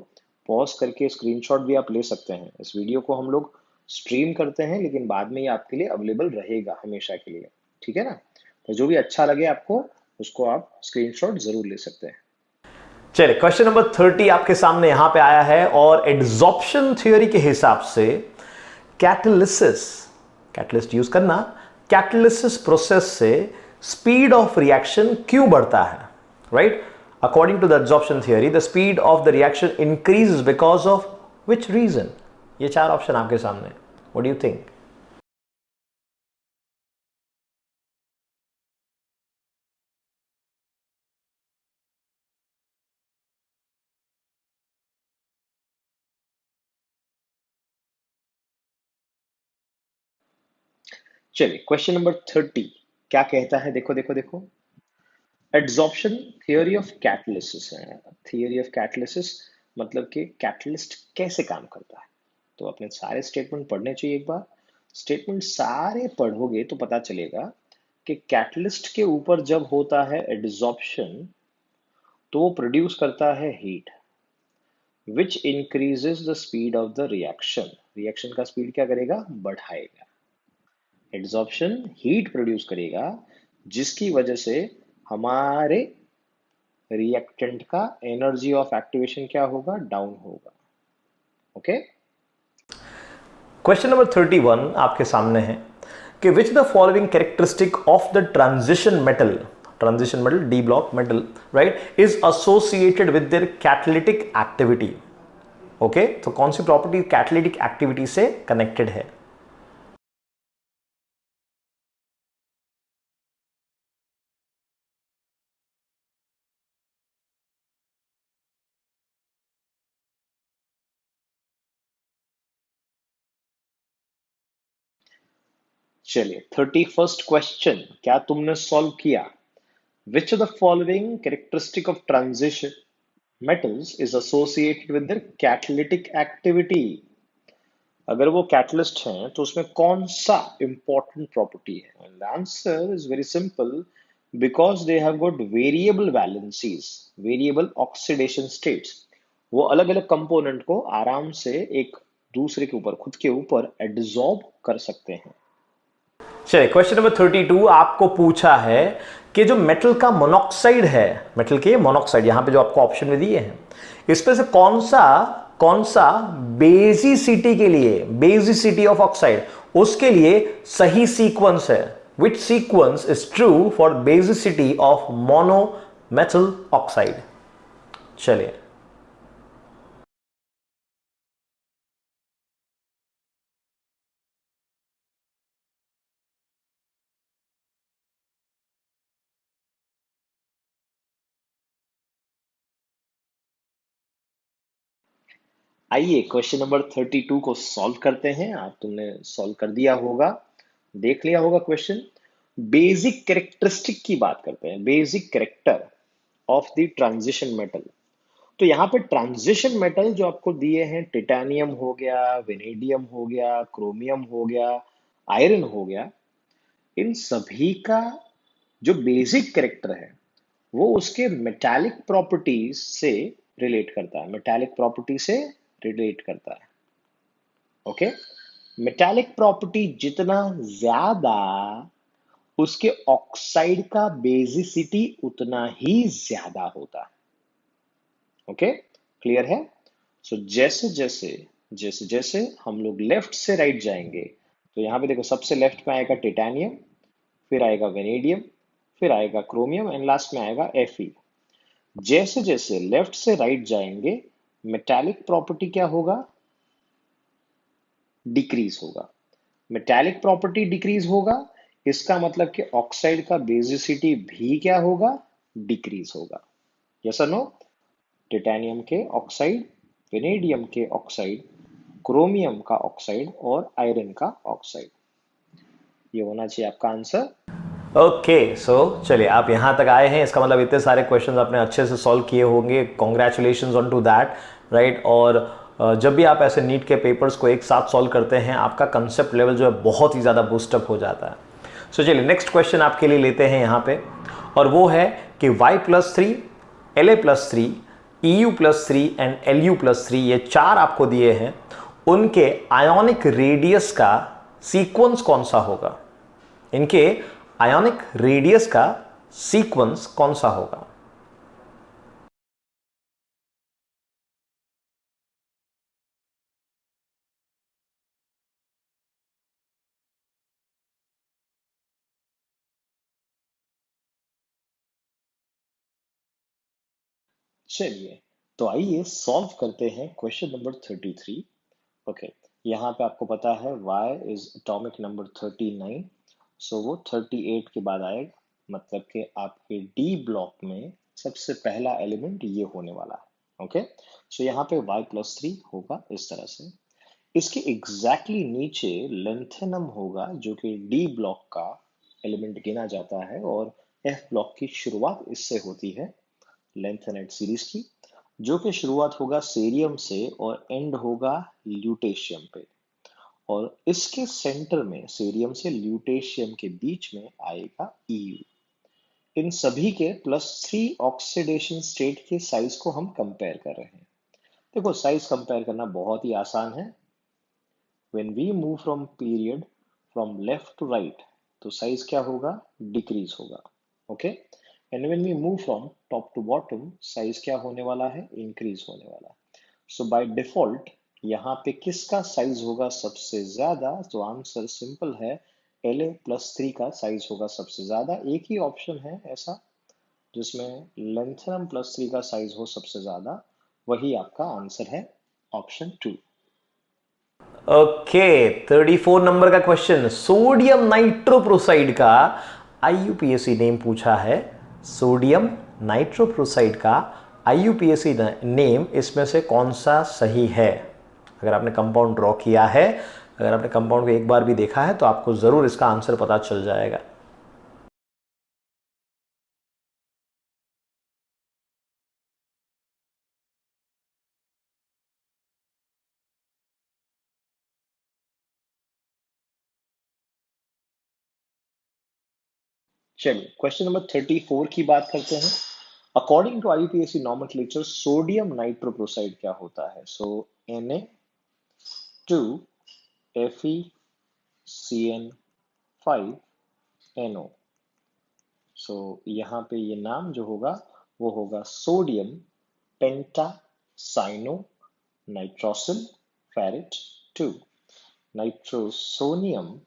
पॉज करके स्क्रीनशॉट भी आप ले सकते हैं। इस वीडियो को हम लोग स्ट्रीम करते हैं लेकिन बाद में ये आपके लिए अवेलेबल रहेगा हमेशा के लिए, ठीक है ना? तो जो भी अच्छा लगे आपको उसको आप स्क्रीनशॉट जरूर ले सकते हैं। चलिए, क्वेश्चन नंबर 30 आपके सामने यहां पे आया है और एड्सॉर्प्शन थ्योरी के हिसाब से कैटालिसिस, कैटलिस्ट यूज करना, कैटालिसिस प्रोसेस से स्पीड ऑफ रिएक्शन क्यों बढ़ता है? Right, according to the adsorption theory the speed of the reaction increase because of which reason? ये चार ऑप्शन आपके सामने, व्हाट डू यू थिंक? चलिए, क्वेश्चन नंबर 30 क्या कहता है, देखो देखो देखो। एड्सॉर्प्शन थियोरी ऑफ कैटलिसिस है। थियोरी ऑफ कैटलिसिस मतलब कि कैटलिस्ट कैसे काम करता है। तो अपने सारे स्टेटमेंट पढ़ने चाहिए एक बार। स्टेटमेंट सारे पढ़ोगे तो पता चलेगा कि कैटलिस्ट के ऊपर जब होता है एड्सॉर्प्शन तो वो प्रोड्यूस करता है heat which increases the speed of the reaction. Reaction का स्पीड क्या करेगा, बढ़ाएगा। एड्सॉर्प्शन हीट प्रोड्यूस करेगा जिसकी वजह से हमारे रिएक्टेंट का एनर्जी ऑफ एक्टिवेशन क्या होगा, डाउन होगा। ओके, क्वेश्चन नंबर 31 आपके सामने है कि which the following characteristic of the transition metal D block metal, right, is associated with their catalytic activity? Okay, तो कौन सी प्रॉपर्टी कैटालिटिक एक्टिविटी से कनेक्टेड है? चलिए 31st क्वेश्चन क्या तुमने सॉल्व किया? Which of the following characteristic of transition metals is associated with their catalytic activity? अगर वो कैटलिस्ट हैं तो उसमें कौन सा इंपॉर्टेंट प्रॉपर्टी है? And the answer is very simple, because they have got variable valencies, variable oxidation states. वो अलग अलग कंपोनेंट को आराम से एक दूसरे के ऊपर, खुद के ऊपर एड्सॉर्ब कर सकते हैं। चलिए, क्वेश्चन नंबर 32 आपको पूछा है कि जो मेटल का मोनोक्साइड है, मेटल के मोनोक्साइड यहां पे जो आपको ऑप्शन में दिए हैं, इसमें से कौन सा बेसिसिटी के लिए, बेसिसिटी ऑफ ऑक्साइड, उसके लिए सही सीक्वेंस है? विच sequence is true for basicity of mono metal oxide? चलिए, आइए क्वेश्चन नंबर 32 को सॉल्व करते हैं। आप तुमने सॉल्व कर दिया होगा, देख लिया होगा क्वेश्चन। बेसिक कैरेक्टरिस्टिक की बात करते हैं, basic character of the transition metal. तो यहाँ पे ट्रांजिशन मेटल जो आपको दिए हैं, टिटेनियम हो गया, वेनेडियम हो गया, क्रोमियम हो गया, आयरन हो गया, इन सभी का जो बेसिक कैरेक्टर है वो उसके मेटालिक प्रॉपर्टीज से रिलेट करता है, मेटालिक प्रॉपर्टी से रिलेट करता है। ओके, मेटालिक प्रॉपर्टी जितना ज्यादा उसके ऑक्साइड का बेसिसिटी उतना ही ज्यादा होता है। ओके, क्लियर है? सो जैसे जैसे जैसे जैसे हम लोग लेफ्ट से राइट जाएंगे तो यहाँ पे देखो सबसे लेफ्ट में आएगा टिटेनियम, फिर आएगा वेनेडियम, फिर आएगा क्रोमियम एंड लास्ट में आएगा Fe। जैसे जैसे लेफ्ट से राइट जाएंगे मेटालिक प्रॉपर्टी क्या होगा? डिक्रीज होगा। मेटालिक प्रॉपर्टी डिक्रीज होगा, इसका मतलब कि ऑक्साइड का बेसिसिटी भी क्या होगा? डिक्रीज होगा। यस और नो? टिटेनियम के ऑक्साइड, वेनेडियम के ऑक्साइड, क्रोमियम का ऑक्साइड और आयरन का ऑक्साइड, ये होना चाहिए आपका आंसर। ओके सो चलिए आप यहां तक आए हैं, इसका मतलब इतने सारे क्वेश्चंस आपने अच्छे से सॉल्व किए होंगे। Congratulation on to that, right. और जब भी आप ऐसे नीट के पेपर्स को एक साथ सॉल्व करते हैं, आपका कंसेप्ट लेवल जो है बहुत ही ज़्यादा बूस्टअप हो जाता है। सो चलिए नेक्स्ट क्वेश्चन आपके लिए लेते हैं यहाँ पे, और वो है कि y+3, La+3, Eu+3 and Lu+3, ये चार आपको दिए हैं, उनके आयोनिक रेडियस का सीक्वेंस कौन सा होगा? इनके आयोनिक रेडियस का सीक्वेंस कौन सा होगा? चलिए, तो आइए सॉल्व करते हैं क्वेश्चन नंबर 33। ओके, यहाँ पे आपको पता है y इज एटॉमिक नंबर 39, सो वो 38 के बाद आएगा, मतलब कि आपके डी ब्लॉक में सबसे पहला एलिमेंट ये होने वाला है। ओके, सो यहाँ पे y+3 होगा इस तरह से। इसके एग्जैक्टली नीचे लेंथेनम होगा, जो कि डी ब्लॉक का एलिमेंट गिना जाता है, और एफ ब्लॉक की शुरुआत इससे होती है, लेंथेनेट सीरीज की, जो कि शुरुआत होगा सीरियम से और एंड होगा ल्यूटेशियम पे। और इसके सेंटर में सीरियम से ल्यूटेशियम के बीच में आएगा EU। इन सभी के +3 ऑक्सीडेशन स्टेट के साइज को हम कंपेयर कर रहे हैं। देखो, साइज कंपेयर करना बहुत ही आसान है। when we move from period from left to right, तो साइज क्या होगा? डिक्रीज होगा। Okay, and when we move from top to bottom, size क्या होने वाला है? इंक्रीज होने वाला है। सो बाय डिफॉल्ट यहाँ पे किसका साइज होगा सबसे ज्यादा? तो आंसर सिंपल है, La+3 का साइज होगा सबसे ज्यादा। एक ही ऑप्शन है ऐसा जिसमें लेंथेनम+3 का साइज हो सबसे ज्यादा, वही आपका आंसर है, ऑप्शन 2। ओके, 34 नंबर का क्वेश्चन, सोडियम नाइट्रोप्रोसाइड का आईयूपीएसी नेम पूछा है। सोडियम नाइट्रोप्रोसाइड का आईयूपीएसी नेम इसमें से कौन सा सही है? अगर आपने कंपाउंड ड्रॉ किया है, अगर आपने कंपाउंड को एक बार भी देखा है, तो आपको जरूर इसका आंसर पता चल जाएगा। चलिए, क्वेश्चन नंबर 34 की बात करते हैं। According to IUPAC nomenclature, sodium nitroprusside क्या होता है? सो Na2FeCN5NO। सो यहाँ पे ये नाम जो होगा वो होगा sodium pentacyano nitrosyl ferrate 2। Nitrosonium,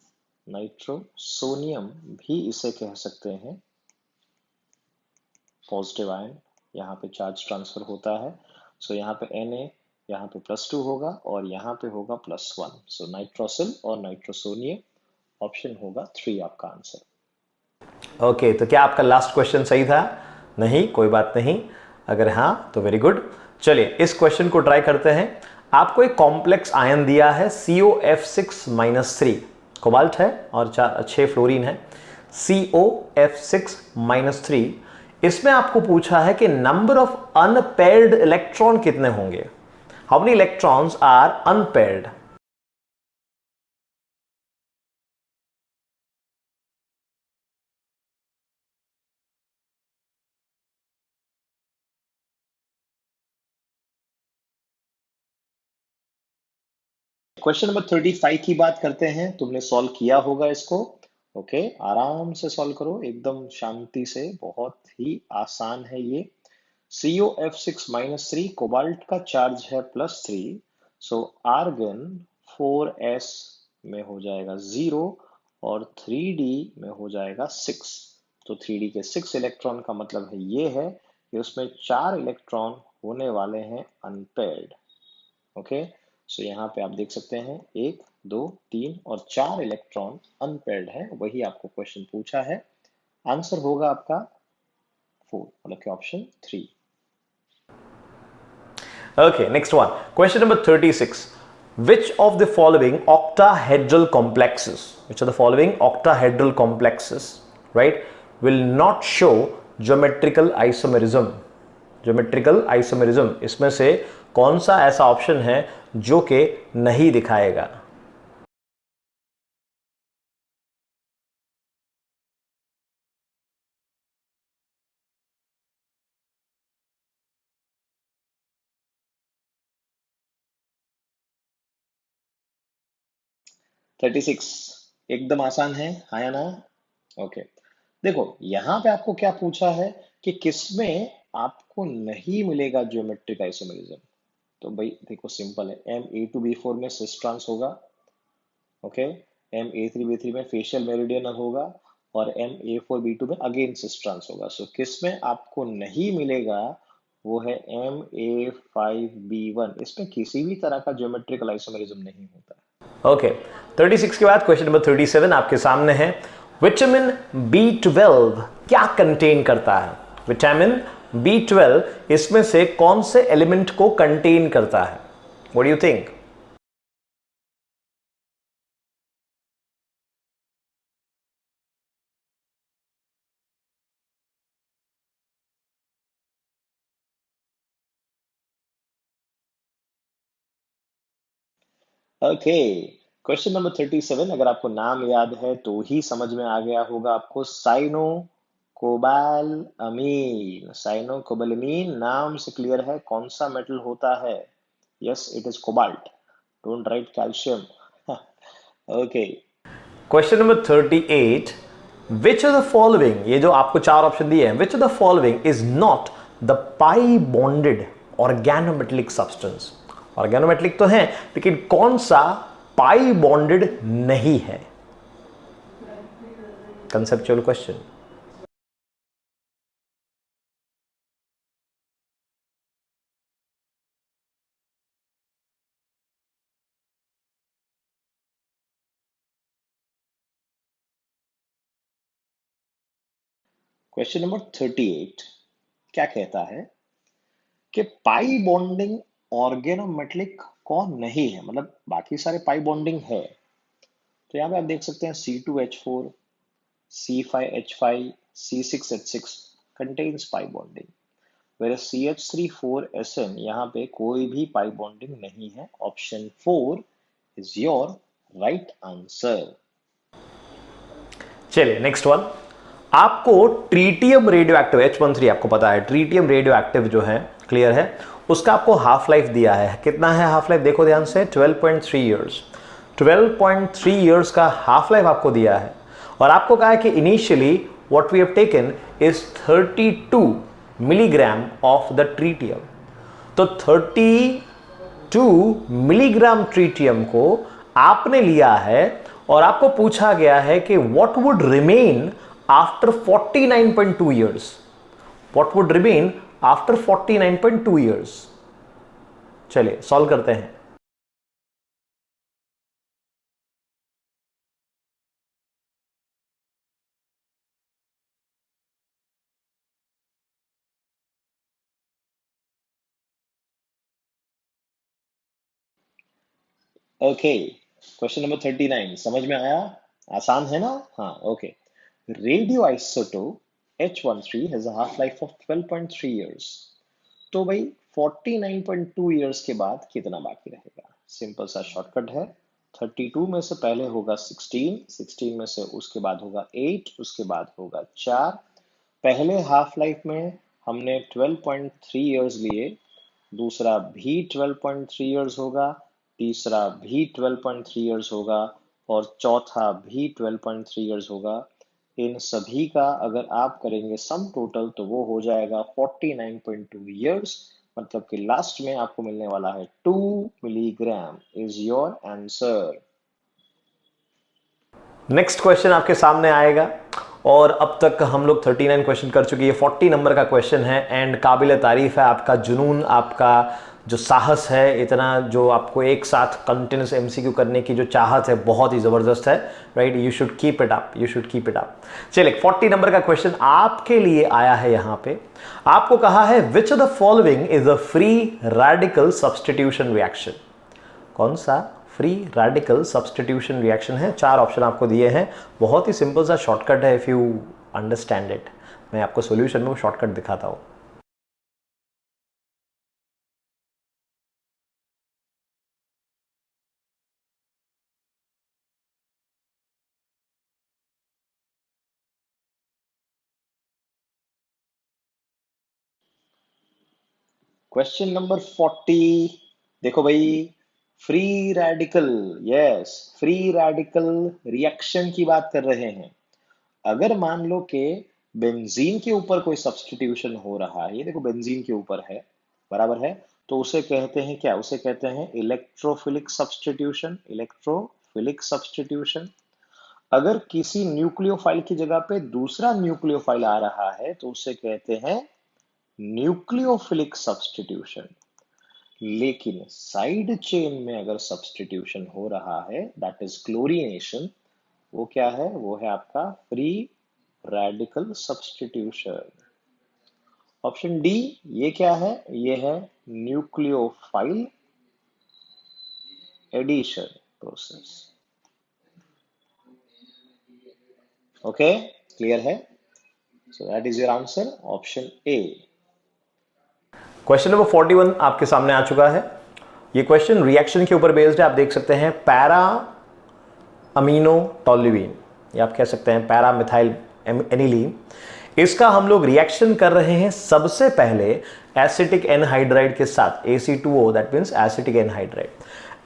nitrosonium भी इसे कह सकते हैं, पॉजिटिव आयन, यहाँ पे चार्ज ट्रांसफर होता है। सो यहाँ पे Na यहाँ पे +2 होगा और यहाँ पे होगा +1। सो नाइट्रोसिल और नाइट्रोसोनियम, ऑप्शन होगा 3 आपका आंसर। ओके, तो क्या आपका लास्ट क्वेश्चन सही था? नहीं, कोई बात नहीं। अगर हाँ तो वेरी गुड। चलिए इस क्वेश्चन को ट्राई करते हैं। आपको एक कॉम्प्लेक्स आयन दिया है COF6-3, कोबाल्ट है और 6 फ्लोरीन है। COF6-3, इसमें आपको पूछा है कि नंबर ऑफ अनपेयर्ड इलेक्ट्रॉन कितने होंगे? How many electrons are unpaired? Question number 35 की बात करते हैं। तुमने सॉल्व किया होगा इसको। ओके, आराम से सॉल्व करो, एकदम शांति से, बहुत ही आसान है ये। COF6-3, कोबाल्ट का चार्ज है +3, सो आर्गन 4s में हो जाएगा 0 और 3d में हो जाएगा 6। तो 3d के 6 इलेक्ट्रॉन का मतलब है ये है कि उसमें 4 इलेक्ट्रॉन होने वाले हैं अनपेयर्ड। ओके, सो यहाँ पे आप देख सकते हैं 1, 2, 3 और 4 इलेक्ट्रॉन अनपेयर्ड है, वही आपको क्वेश्चन पूछा है। आंसर होगा आपका 4, मतलब कि option 3। Okay, next one. Question number 36. Which of the following octahedral complexes, which of the following octahedral complexes, right, will not show geometrical isomerism? Geometrical isomerism, इसमें से कौन सा ऐसा ऑप्शन है जो कि नहीं दिखाएगा? थर्टी सिक्स एकदम आसान है या ना? ओके, देखो यहाँ पे आपको क्या पूछा है कि किसमें आपको नहीं मिलेगा ज्योमेट्रिक आइसोमेरिज्म। तो भाई देखो सिंपल है, M a2b4 में सिस ट्रांस होगा। ओके, M a3b3 में फेशियल मेरिडियनल होगा और M a4b2 में अगेन सिस ट्रांस होगा। सो किसमें आपको नहीं मिलेगा वो है Ma5b1। इसमें किसी भी तरह का ज्योमेट्रिकल आइसोमेरिज्म नहीं होता। ओके, 36 के बाद क्वेश्चन नंबर 37 आपके सामने है। विटामिन B12 क्या कंटेन करता है? विटामिन B12 इसमें से कौन से एलिमेंट को कंटेन करता है? What do you think? Okay, question number 37 अगर आपको नाम याद है तो ही समझ में आ गया होगा आपको। साइनो कोबाल अमीन, साइनो कोबालमीन नाम से क्लियर है कौन सा मेटल होता है। Yes, it is cobalt, don't write calcium. Okay, question number 38, which of the following, ये जो आपको चार ऑप्शन दिए हैं, which of the following is not the pi bonded organometallic substance? Organometallic तो है लेकिन कौन सा पाई बॉन्डेड नहीं है? Conceptual question. क्वेश्चन नंबर 38 क्या कहता है कि पाई बॉन्डिंग ऑर्गेनोमेटेलिक कौन नहीं है, मतलब बाकी सारे पाई बॉन्डिंग है। तो यहाँ पे आप देख सकते हैं C2H4, C5H5, C6H6 contains pi bonding, whereas CH3 4SN यहाँ पे कोई भी पाई बॉन्डिंग नहीं है। Option 4 is your right answer. चलिए नेक्स्ट वन। आपको ट्रीटियम रेडियो एक्टिव H13 आपको पता है, ट्रीटियम रेडियो एक्टिव जो है, क्लियर है, उसका आपको हाफ लाइफ दिया है। कितना है हाफ लाइफ? देखो ध्यान से, 12.3 ईयर्स। 12.3 ईयर्स का हाफ लाइफ आपको दिया है और आपको कहा है कि initially what we have taken is 32 milligram of the tritium. तो 32 मिलीग्राम ट्रीटियम को आपने लिया है और आपको पूछा गया है कि what would remain after 49.2 years. What would remain after 49.2 years? चलिए सॉल्व करते हैं। ओके, क्वेश्चन नंबर 39 समझ में आया? आसान है ना? हाँ, okay. Radio isotope H13 has a half life of 12.3 years. तो भाई 49.2 इयर्स के बाद कितना बाकी रहेगा? सिंपल सा शॉर्टकट है, 32 में से पहले होगा 16, 16 में से उसके बाद होगा 8, उसके बाद होगा 4। पहले हाफ लाइफ में हमने 12.3 इयर्स लिए, दूसरा भी 12.3 इयर्स होगा, तीसरा भी 12.3 इयर्स होगा और चौथा भी 12.3 इयर्स होगा। इन सभी का अगर आप करेंगे सम टोटल तो वो हो जाएगा 49.2 इयर्स, मतलब कि लास्ट में आपको मिलने वाला है 2 milligram is your answer. Next question आपके सामने आएगा। और अब तक हम लोग 39 क्वेश्चन कर चुके हैं। ये 40 नंबर का क्वेश्चन है एंड काबिल तारीफ है आपका जुनून, आपका जो साहस है, इतना जो आपको एक साथ कंटिन्यूस एमसीक्यू करने की जो चाहत है, बहुत ही जबरदस्त है, right. You should keep it up, you should keep it up. चलिए 40 नंबर का क्वेश्चन आपके लिए आया है। यहां पे आपको कहा है which of the following is a free radical substitution reaction. कौन सा फ्री रेडिकल सब्स्टिट्यूशन रिएक्शन है? चार ऑप्शन आपको दिए हैं, बहुत ही सिंपल सा शॉर्टकट है। इफ यू अंडरस्टैंड इट, मैं आपको सॉल्यूशन में वो शॉर्टकट दिखाता हूं। Question number 40। देखो भाई, free radical, yes, free radical reaction की बात कर रहे हैं। अगर मान लो कि बेंजीन के ऊपर कोई सब्स्टिट्यूशन हो रहा है, ये देखो बेंजीन के ऊपर है, बराबर है, तो उसे कहते हैं क्या? उसे कहते हैं इलेक्ट्रोफिलिक सब्स्टिट्यूशन, इलेक्ट्रोफिलिक सब्स्टिट्यूशन। अगर किसी न्यूक्लियोफाइल की जगह पे दूसरा न्यूक्लियोफाइल आ रहा है तो उसे कहते हैं न्यूक्लियोफिलिक सब्स्टिट्यूशन। लेकिन साइड चेन में अगर सब्स्टिट्यूशन हो रहा है, दैट इज क्लोरीनेशन, वो क्या है? वो है आपका free radical substitution. Option D, ये क्या है? ये है nucleophile addition process. Okay, clear है? So that is your answer, option A. Question number 41 आपके सामने आ चुका है। ये क्वेश्चन रिएक्शन के ऊपर बेस्ड है। आप देख सकते हैं पैरा अमीनो टोल्यूइन, या आप कह सकते हैं पैरा मिथाइल एनिलीन। इसका हम लोग रिएक्शन कर रहे हैं सबसे पहले एसिटिक एनहाइड्राइड के साथ, AC2O, that means acetic anhydride.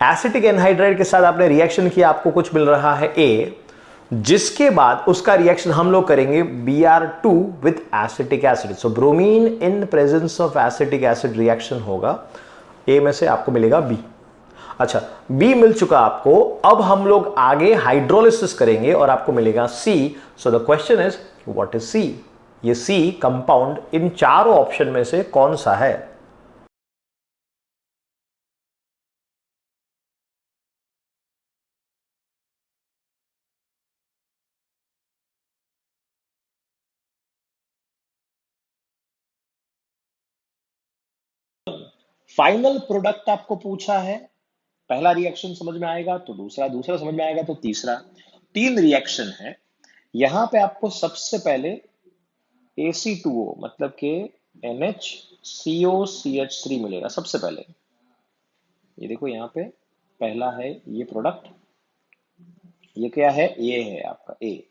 Acetic anhydride के साथ आपने रिएक्शन किया, आपको कुछ मिल रहा है A, जिसके बाद उसका रिएक्शन हम लोग करेंगे Br2 with acetic acid. So bromine in presence of acetic acid reaction होगा, A में से आपको मिलेगा B। अच्छा, बी मिल चुका आपको, अब हम लोग आगे हाइड्रोलिसिस करेंगे और आपको मिलेगा C. So the question is what is C? ये सी कंपाउंड इन चारों ऑप्शन में से कौन सा है? फाइनल प्रोडक्ट आपको पूछा है। पहला रिएक्शन समझ में आएगा तो दूसरा, दूसरा समझ में आएगा तो तीसरा। तीन रिएक्शन है। यहां पे आपको सबसे पहले AC2O मतलब के NHCOCH3 मिलेगा सबसे पहले। ये देखो यहाँ पे पहला है ये प्रोडक्ट, ये क्या है? ये है आपका ए।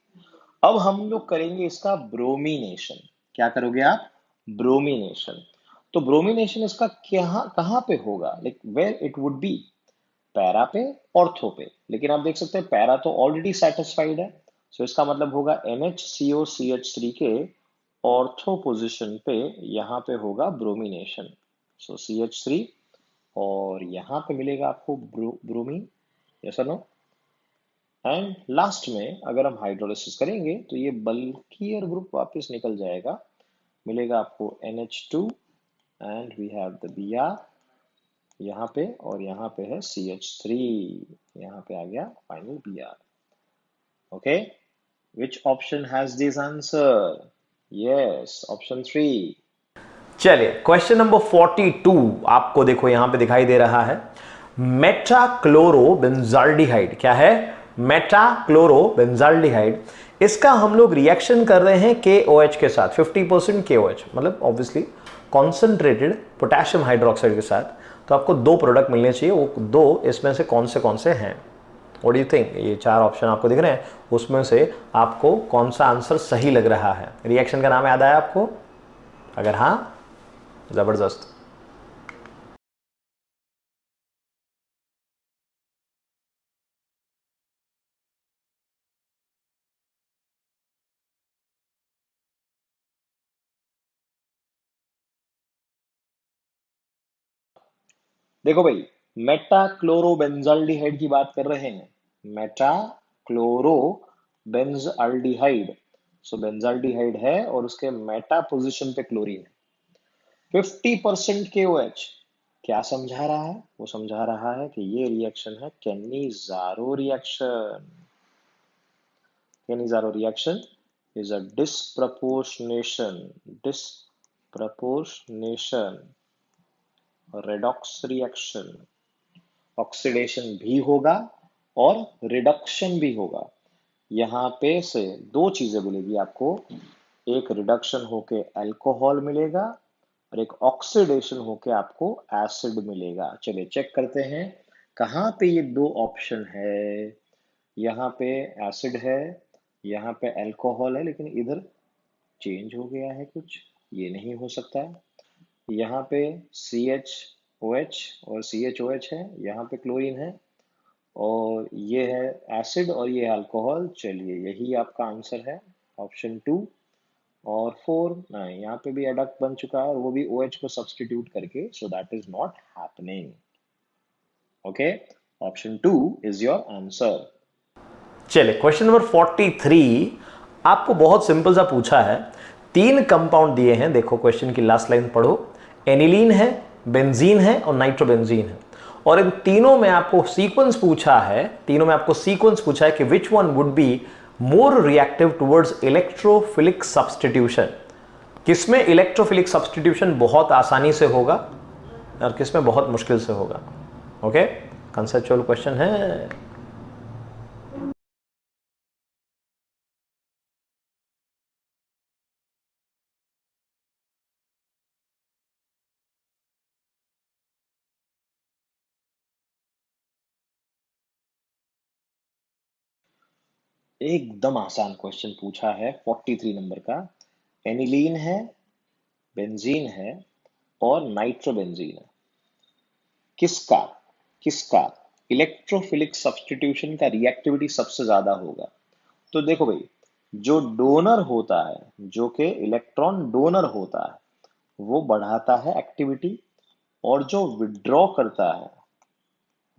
अब हम लोग करेंगे इसका ब्रोमिनेशन। क्या करोगे आप? ब्रोमिनेशन। तो ब्रोमिनेशन इसका क्या, कहां पे होगा? Like where it would be? Para पे, ऑर्थो पे। लेकिन आप देख सकते हैं पैरा तो ऑलरेडी सेटिस्फाइड है, सो इसका मतलब होगा NHCOCH3 के ऑर्थो पोजिशन पे यहां पे होगा ब्रोमिनेशन। सो CH3, और यहां पे मिलेगा आपको ब्रोमीन, यस और नो। एंड लास्ट में अगर हम हाइड्रोलिसिस करेंगे तो ये बल्कियर ग्रुप वापस निकल जाएगा, मिलेगा आपको NH2 and we have the Br यहाँ पे, और यहाँ पे है CH3, यहाँ पे आ गया final Br। Okay, which option has this answer? Yes, option 3। चलिए क्वेश्चन नंबर 42 आपको देखो यहां पे दिखाई दे रहा है मेटाक्लोरोबेंजाल्डिहाइड। क्या है? मेटाक्लोरोबेंजाल्डिहाइड। इसका हम लोग रिएक्शन कर रहे हैं KOH के साथ, 50% KOH, मतलब ऑब्वियसली कॉन्सेंट्रेटेड पोटेशियम हाइड्रोक्साइड के साथ। तो आपको दो प्रोडक्ट मिलने चाहिए, वो दो इसमें से कौन से हैं? What do you think? ये चार ऑप्शन आपको दिख रहे हैं, उसमें से आपको कौन सा आंसर सही लग रहा है? रिएक्शन का नाम याद आया आपको? अगर हाँ, जबरदस्त। देखो भाई, मेटाक्लोरोबेंजाल्डिहाइड की बात कर रहे हैं, मेटाक्लोरोबेंजाल्डिहाइड। सो बेंजाल्डिहाइड है और उसके मेटा पोजीशन पे क्लोरीन है। 50% KOH क्या समझा रहा है? वो समझा रहा है कि ये रिएक्शन है Cannizzaro reaction. Cannizzaro reaction is a disproportionation redox reaction. Oxidation भी होगा और रिडक्शन भी होगा। यहाँ पे से दो चीजें मिलेगी आपको, एक रिडक्शन होके अल्कोहल मिलेगा और एक ऑक्सीडेशन होके आपको एसिड मिलेगा। चलिए चेक करते हैं कहाँ पे ये दो ऑप्शन है। यहाँ पे एसिड है, यहाँ पे अल्कोहल है, लेकिन इधर चेंज हो गया है कुछ, ये नहीं हो सकता है। यहाँ पे CHOH और CHOH है, यहाँ पे क्लोरीन है और ये है एसिड और ये है अल्कोहल। चलिए यही आपका आंसर है, ऑप्शन 2 और 4। नहीं, यहाँ पे भी एडक्ट बन चुका है और वो भी OH को सब्सटीट्यूट करके, सो that is not happening. Okay, option 2 is your answer. चलिए क्वेश्चन नंबर 43 आपको बहुत सिंपल सा पूछा है। 3 कंपाउंड दिए हैं, देखो क्वेश्चन की लास्ट लाइन पढ़ो। एनिलीन है, बेंजीन है और नाइट्रोबेंजीन है, और इन तीनों में आपको सीक्वेंस पूछा है, कि which one would be more reactive towards electrophilic substitution. किसमें इलेक्ट्रोफिलिक सब्सटीट्यूशन बहुत आसानी से होगा और किसमें बहुत मुश्किल से होगा। ओके, कंसेप्चुअल क्वेश्चन है। एकदम आसान क्वेश्चन पूछा है 43 नंबर का। एनिलीन है, बेंजीन है और नाइट्रोबेंजीन है। किसका किसका इलेक्ट्रोफिलिक सब्सटीट्यूशन का रिएक्टिविटी सबसे ज्यादा होगा? तो देखो भाई, जो डोनर होता है, जो कि इलेक्ट्रॉन डोनर होता है, वो बढ़ाता है एक्टिविटी, और जो विड्रॉ करता है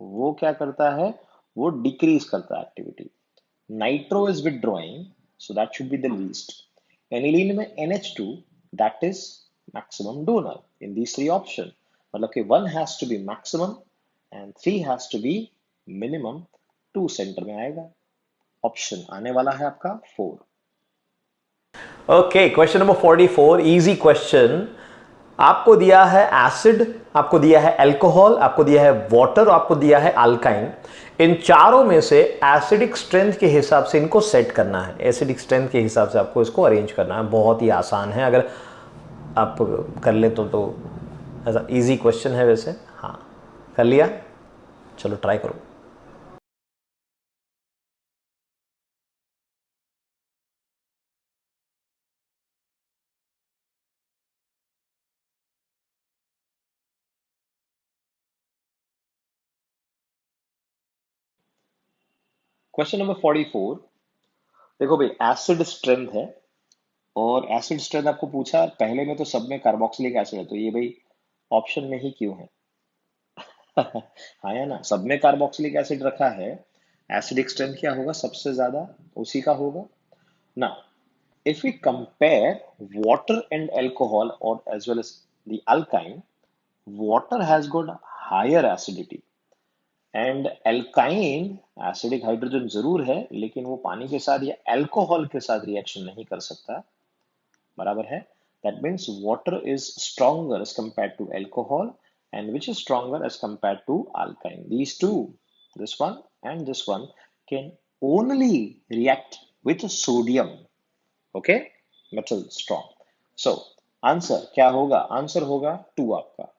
वो क्या करता है? वो डिक्रीज करता है activity. Nitro is withdrawing, so that should be the least. Aniline में NH2, that is maximum donor in these three option. मतलब कि 1 has to be maximum and 3 has to be minimum. 2 centre में आएगा। Option आने वाला है आपका 4। Okay, question number 44 easy question. आपको दिया है एसिड, आपको दिया है अल्कोहल, आपको दिया है वाटर, आपको दिया है अल्काइन। इन चारों में से एसिडिक स्ट्रेंथ के हिसाब से इनको सेट करना है, एसिडिक स्ट्रेंथ के हिसाब से आपको इसको अरेंज करना है। बहुत ही आसान है, अगर आप कर ले तो ऐसा इजी क्वेश्चन है वैसे। हाँ, कर लिया, चलो ट्राई करो। Question number 44। देखो भाई, एसिड स्ट्रेंथ है और एसिड स्ट्रेंथ आपको पूछा, पहले में तो सब में कार्बोक्सिलिक एसिड है, तो ये भाई ऑप्शन में ही क्यों है? हाँ या ना, सब में कार्बोक्सिलिक एसिड रखा है, एसिडिक स्ट्रेंथ क्या होगा? सबसे ज्यादा उसी का होगा ना। If we compare water and alcohol or as well as the alkyne, water has got higher acidity and alkyne acidic hydrogen जरूर है, लेकिन वो पानी के साथ या अल्कोहल के साथ रिएक्शन नहीं कर सकता। बराबर है? That means water is stronger as compared to alcohol, and which is stronger as compared to alkyne. These two, this one and this one, can only react with sodium. Okay, metal strong. So answer क्या होगा? Answer होगा 2 आपका।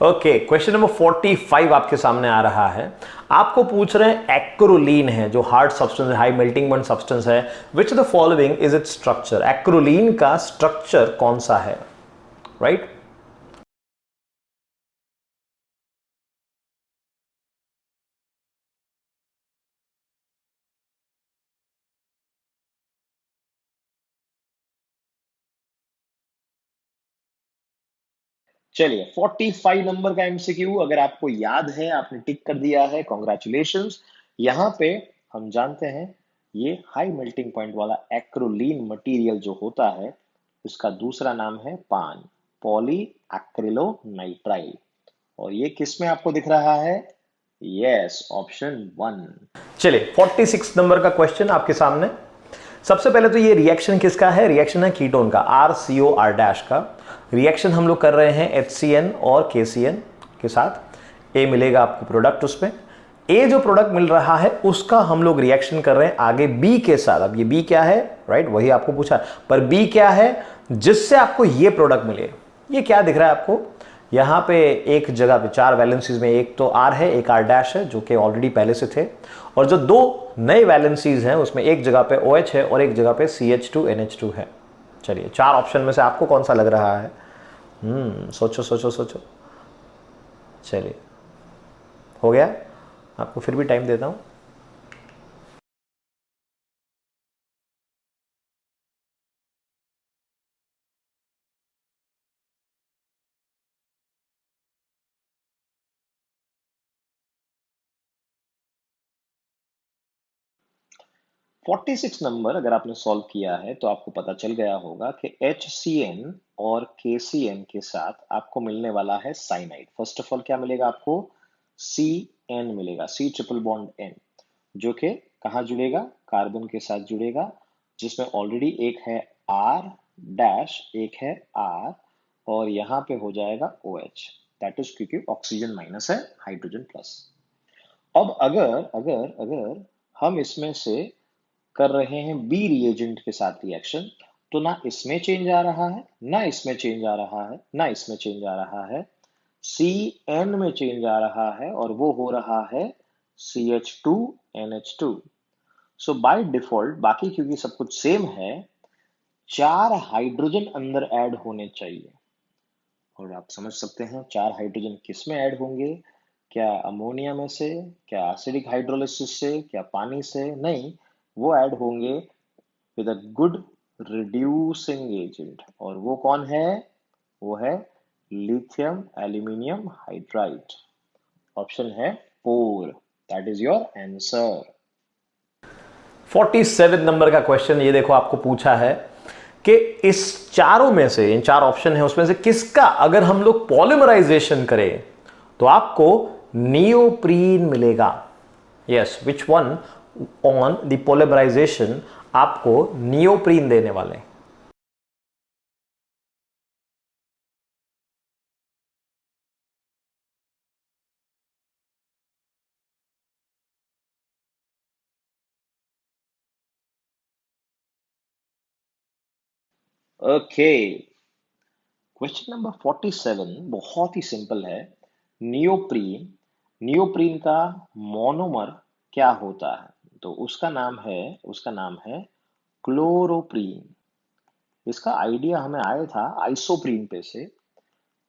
Okay, question number 45 आपके सामने आ रहा है। आपको पूछ रहे हैं एक्रोलीन है, जो हार्ड सब्सटेंस है, हाई मेल्टिंग पॉइंट सब्सटेंस है, which the following is it structure. Acrolein का स्ट्रक्चर कौन सा है, राइट? चलिए 45 नंबर का MCQ, अगर आपको याद है, आपने टिक कर दिया है, कॉन्ग्रेचुलेशंस। यहाँ पे हम जानते हैं ये हाई मेल्टिंग पॉइंट वाला एक्रोलीन मटेरियल जो होता है, इसका दूसरा नाम है पान, पॉली एक्रिलोनाइट्राइल। और ये किस में आपको दिख रहा है? Yes, option 1। चलिए 46 नंबर का क्वेश्चन आपके सामने। सबसे पहले तो ये रिएक्शन किसका है? रिएक्शन है कीटोन का, RCOR डैश का। रिएक्शन हम लोग कर रहे हैं HCN और KCN के साथ। ए मिलेगा आपको प्रोडक्ट उसमें। ए जो प्रोडक्ट मिल रहा है उसका हम लोग रिएक्शन कर रहे हैं आगे बी के साथ। अब ये बी क्या है? राइट, वही आपको पूछा, पर बी क्या है जिससे आपको ये प्रोडक्ट मिले? ये क्या दिख रहा है आपको? यहां पे एक जगह पे 4 वैलेंसीज में एक तो R है, एक R डैश है जो कि ऑलरेडी पहले से थे, और जो 2 नए वैलेंसीज हैं उसमें एक जगह पे OH है और एक जगह पे CH2NH2 है। चलिए 4 ऑप्शन में से आपको कौन सा लग रहा है? सोचो सोचो सोचो। चलिए, हो गया? आपको फिर भी टाइम देता हूं। फोर्टी नंबर अगर आपने सॉल्व किया है तो आपको पता चल गया होगा कि HCN और KCN के साथ आपको मिलने वाला है साइनाइड। फर्स्ट ऑफ ऑल क्या मिलेगा आपको? CN मिलेगा, C ट्रिपल बॉन्ड N, जो कि कहाँ जुड़ेगा? कार्बन के साथ जुड़ेगा, जिसमें ऑलरेडी एक है R डैश, एक है R, और यहाँ पे हो जाएगा OH, दैट इज क्योंकि ऑक्सीजन माइनस है, हाइड्रोजन प्लस। अब अगर अगर अगर हम इसमें से कर रहे हैं बी रिएजेंट के साथ रिएक्शन, तो ना इसमें चेंज आ रहा है, ना इसमें चेंज आ रहा है, ना इसमें चेंज आ रहा है, CN में चेंज आ रहा है और वो हो रहा है CH2NH2। सो बाय डिफॉल्ट बाकी क्योंकि सब कुछ सेम है, 4 हाइड्रोजन अंदर ऐड होने चाहिए। और आप समझ सकते हैं 4 हाइड्रोजन किस में ऐड होंगे? क्या अमोनिया में से, क्या एसिडिक हाइड्रोलिसिस से, क्या पानी से? नहीं, वो ऐड होंगे with a good reducing agent. और वो कौन है? वो है लिथियम एल्यूमिनियम हाइड्राइड। ऑप्शन है 4, that is your answer. 47 number का क्वेश्चन ये देखो, आपको पूछा है कि इस चारों में से, इन 4 ऑप्शन है उसमें से किसका अगर हम लोग पॉलीमराइजेशन करें तो आपको नियोप्रीन मिलेगा। Yes, which one on the polymerisation आपको नियोप्रीन देने वाले। ओके, क्वेश्चन नंबर 47 बहुत ही सिंपल है। नियोप्रीन, नियोप्रीन का मोनोमर क्या होता है? तो उसका नाम है क्लोरोप्रीन। इसका आइडिया हमें आया था आइसोप्रीन पे से।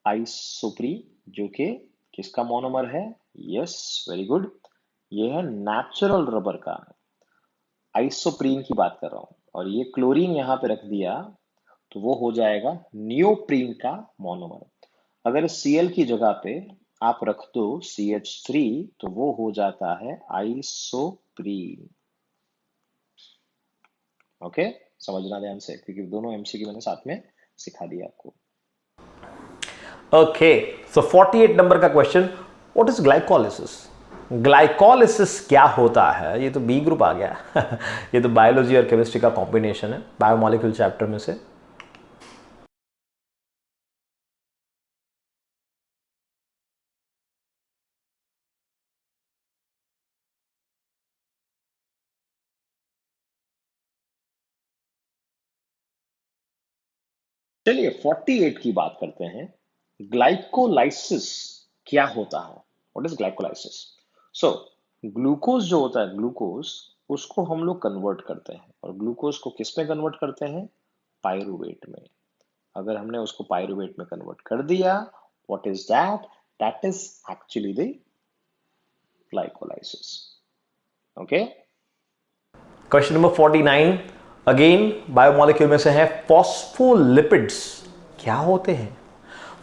आइसोप्रीन जो कि किसका मोनोमर है? यस, वेरी गुड, ये है नेचुरल रबर का। आइसोप्रीन की बात कर रहा हूं, और ये क्लोरीन यहां पे रख दिया तो वो हो जाएगा नियोप्रीन का मोनोमर। अगर Cl की जगह पे आप रख दो CH3 तो वो हो जाता है आइसोप्रीन। ओके, समझना ध्यान से क्योंकि दोनों MCQ मैंने साथ में सिखा दिया आपको। ओके, सो 48 नंबर का question, what is glycolysis? Glycolysis क्या होता है? ये तो बी ग्रुप आ गया ये तो बायोलॉजी और केमिस्ट्री का कॉम्बिनेशन है, बायोमोलिक्यूल चैप्टर में से। चलिए 48 की बात करते हैं। ग्लाइकोलाइसिस क्या होता है? What is glycolysis? So glucose जो होता है, ग्लूकोज, उसको हम लोग कन्वर्ट करते हैं, और ग्लूकोज को किस में कन्वर्ट करते हैं? पायरुवेट में। अगर हमने उसको पायरुवेट में कन्वर्ट कर दिया, what is that? That is actually the glycolysis. Okay, question number 49 again biomolecule में से है, फॉस्फोलिपिड्स क्या होते हैं?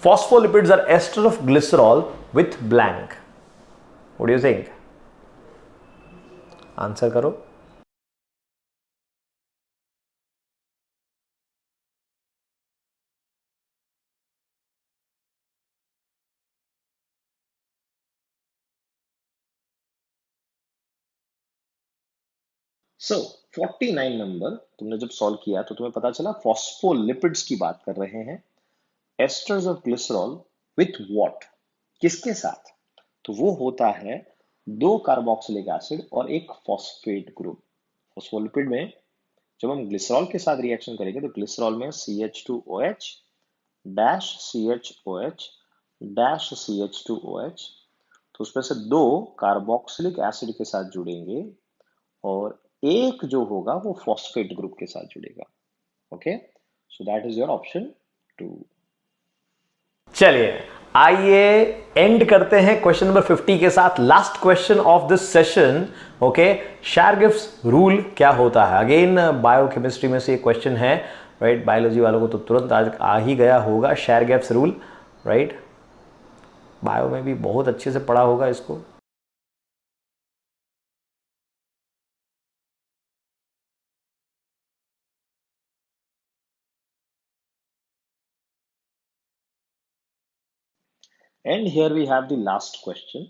Phospholipids are ester of glycerol with blank. What do you think? Answer करो। सो 49 नंबर तुमने जब सॉल्व किया तो तुम्हें पता चला फॉस्फोलिपिड्स की बात कर रहे हैं, asters of glycerol with what, किसके साथ? तो वो होता है दो कार्बोक्सिलिक एसिड और एक फॉस्फेट ग्रुप। फॉस्फोलिपिड में जब हम ग्लिसरॉल के साथ रिएक्शन करेंगे तो ग्लिसरॉल में CH2OH dash CHOH dash CH2OH, तो उसमें से दो कार्बोक्सिलिक एसिड के साथ जुड़ेंगे और एक जो होगा वो फॉस्फेट ग्रुप के साथ जुड़ेगा। Okay, so that is your option 2। चलिए आइए एंड करते हैं क्वेश्चन नंबर 50 के साथ, last question of this session. Okay, शेरगिफ्स रूल क्या होता है? अगेन बायोकेमिस्ट्री में से ये क्वेश्चन है, राइट? बायोलॉजी वालों को तो तुरंत आज आ ही गया होगा शेरगिफ्स रूल, राइट? बायो में भी बहुत अच्छे से पढ़ा होगा इसको। And here we have the last question.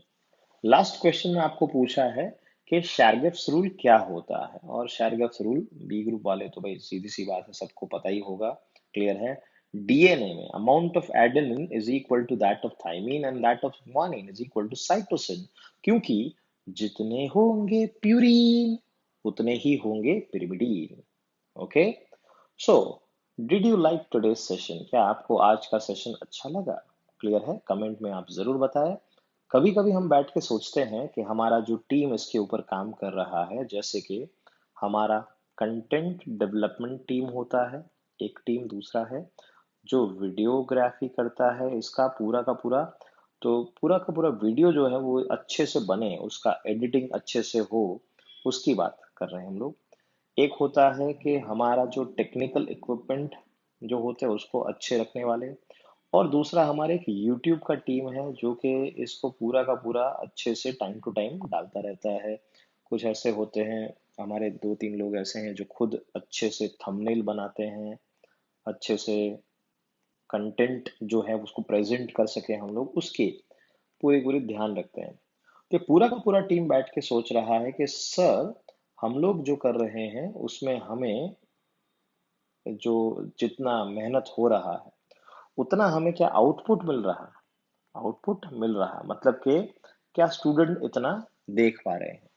Last question में आपको पूछा है कि शेरगिफ्स रूल क्या होता है, और शेरगिफ्स रूल बी ग्रुप वाले तो भाई सीधी सी बात है, सबको पता ही होगा, क्लियर है। डीएनए में amount of adenine is equal to that of thymine and that of guanine is equal to cytosine, क्योंकि जितने होंगे प्यूरीन उतने ही होंगे pyrimidine. Okay, so did you like today's session? क्या आपको आज का सेशन अच्छा लगा? क्लियर है, कमेंट में आप जरूर बताएं। कभी कभी हम बैठ के सोचते हैं कि हमारा जो टीम इसके ऊपर काम कर रहा है, जैसे कि हमारा कंटेंट डेवलपमेंट टीम होता है एक टीम, दूसरा है जो वीडियोग्राफी करता है इसका पूरा का पूरा, तो पूरा का पूरा वीडियो जो है वो अच्छे से बने, उसका एडिटिंग अच्छे से हो, उसकी बात कर रहे हैं हम लोग। एक होता है कि हमारा जो टेक्निकल इक्विपमेंट जो होते हैं उसको अच्छे रखने वाले, और दूसरा हमारे एक यूट्यूब का टीम है जो कि इसको पूरा का पूरा अच्छे से टाइम टू टाइम डालता रहता है। कुछ ऐसे होते हैं हमारे दो तीन लोग ऐसे हैं जो खुद अच्छे से थंबनेल बनाते हैं, अच्छे से कंटेंट जो है उसको प्रेजेंट कर सके हम लोग, उसके पूरी पूरी ध्यान रखते हैं। तो पूरा का पूरा टीम बैठ के सोच रहा है कि सर हम लोग जो कर रहे हैं उसमें हमें जो जितना मेहनत हो रहा है उतना हमें क्या आउटपुट मिल रहा है? आउटपुट मिल रहा है मतलब कि क्या स्टूडेंट इतना देख पा रहे हैं?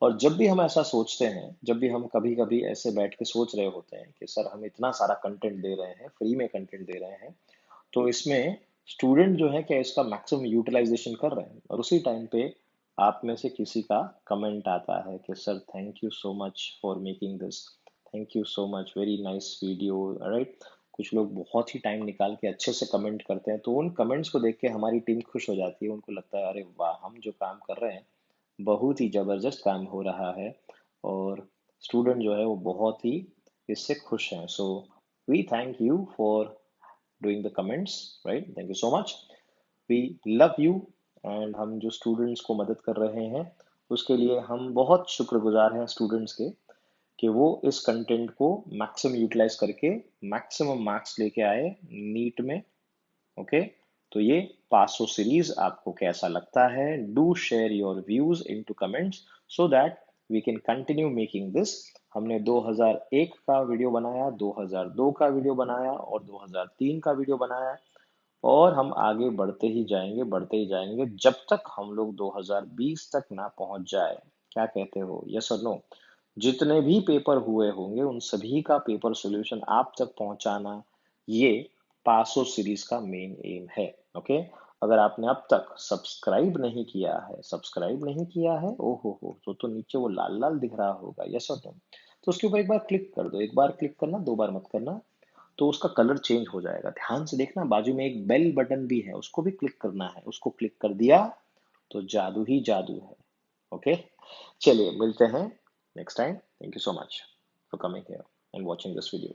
और जब भी हम ऐसा सोचते हैं, जब भी हम कभी कभी ऐसे बैठ के सोच रहे होते हैं कि सर हम इतना सारा कंटेंट दे रहे हैं, फ्री में कंटेंट दे रहे हैं, तो इसमें स्टूडेंट जो है क्या इसका मैक्सिमम यूटिलाइजेशन कर रहे हैं? और उसी टाइम पे आप में से किसी का कमेंट आता है कि sir thank you so much for making this, thank you so much, very nice video, right? कुछ लोग बहुत ही टाइम निकाल के अच्छे से कमेंट करते हैं, तो उन कमेंट्स को देख के हमारी टीम खुश हो जाती है, उनको लगता है अरे वाह, हम जो काम कर रहे हैं बहुत ही जबरदस्त काम हो रहा है, और स्टूडेंट जो है वो बहुत ही इससे खुश हैं। So we thank you for doing the comments, right? Thank you so much, we love you. And हम जो स्टूडेंट्स को मदद कर रहे हैं उसके लिए हम बहुत शुक्रगुजार हैं स्टूडेंट्स के, कि वो इस कंटेंट को मैक्सिमम यूटिलाइज करके मैक्सिमम मार्क्स लेके आए नीट में। ओके, तो ये पासो सीरीज आपको कैसा लगता है? Do share your views into comments so that we can continue making this. हमने 2001 का वीडियो बनाया, 2002 का वीडियो बनाया और 2003 का वीडियो बनाया, और हम आगे बढ़ते ही जाएंगे, बढ़ते ही जाएंगे जब तक हम लोग 2020 तक ना पहुंच जाए। क्या कहते हो, यस और नो? जितने भी पेपर हुए होंगे उन सभी का पेपर सॉल्यूशन आप तक पहुंचाना, ये पासो सीरीज का मेन एम है। ओके, अगर आपने अब तक सब्सक्राइब नहीं किया है, सब्सक्राइब नहीं किया है, ओहो हो, तो नीचे वो लाल लाल दिख रहा होगा, यस और नो? तो उसके ऊपर एक बार क्लिक कर दो, एक बार क्लिक करना, दो बार मत करना, तो उसका कलर चेंज हो जाएगा। ध्यान से देखना, बाजू में एक बेल बटन भी है, उसको भी क्लिक करना है, उसको क्लिक कर दिया तो जादू ही जादू है। ओके, चलिए मिलते हैं next time. Thank you so much for coming here and watching this video.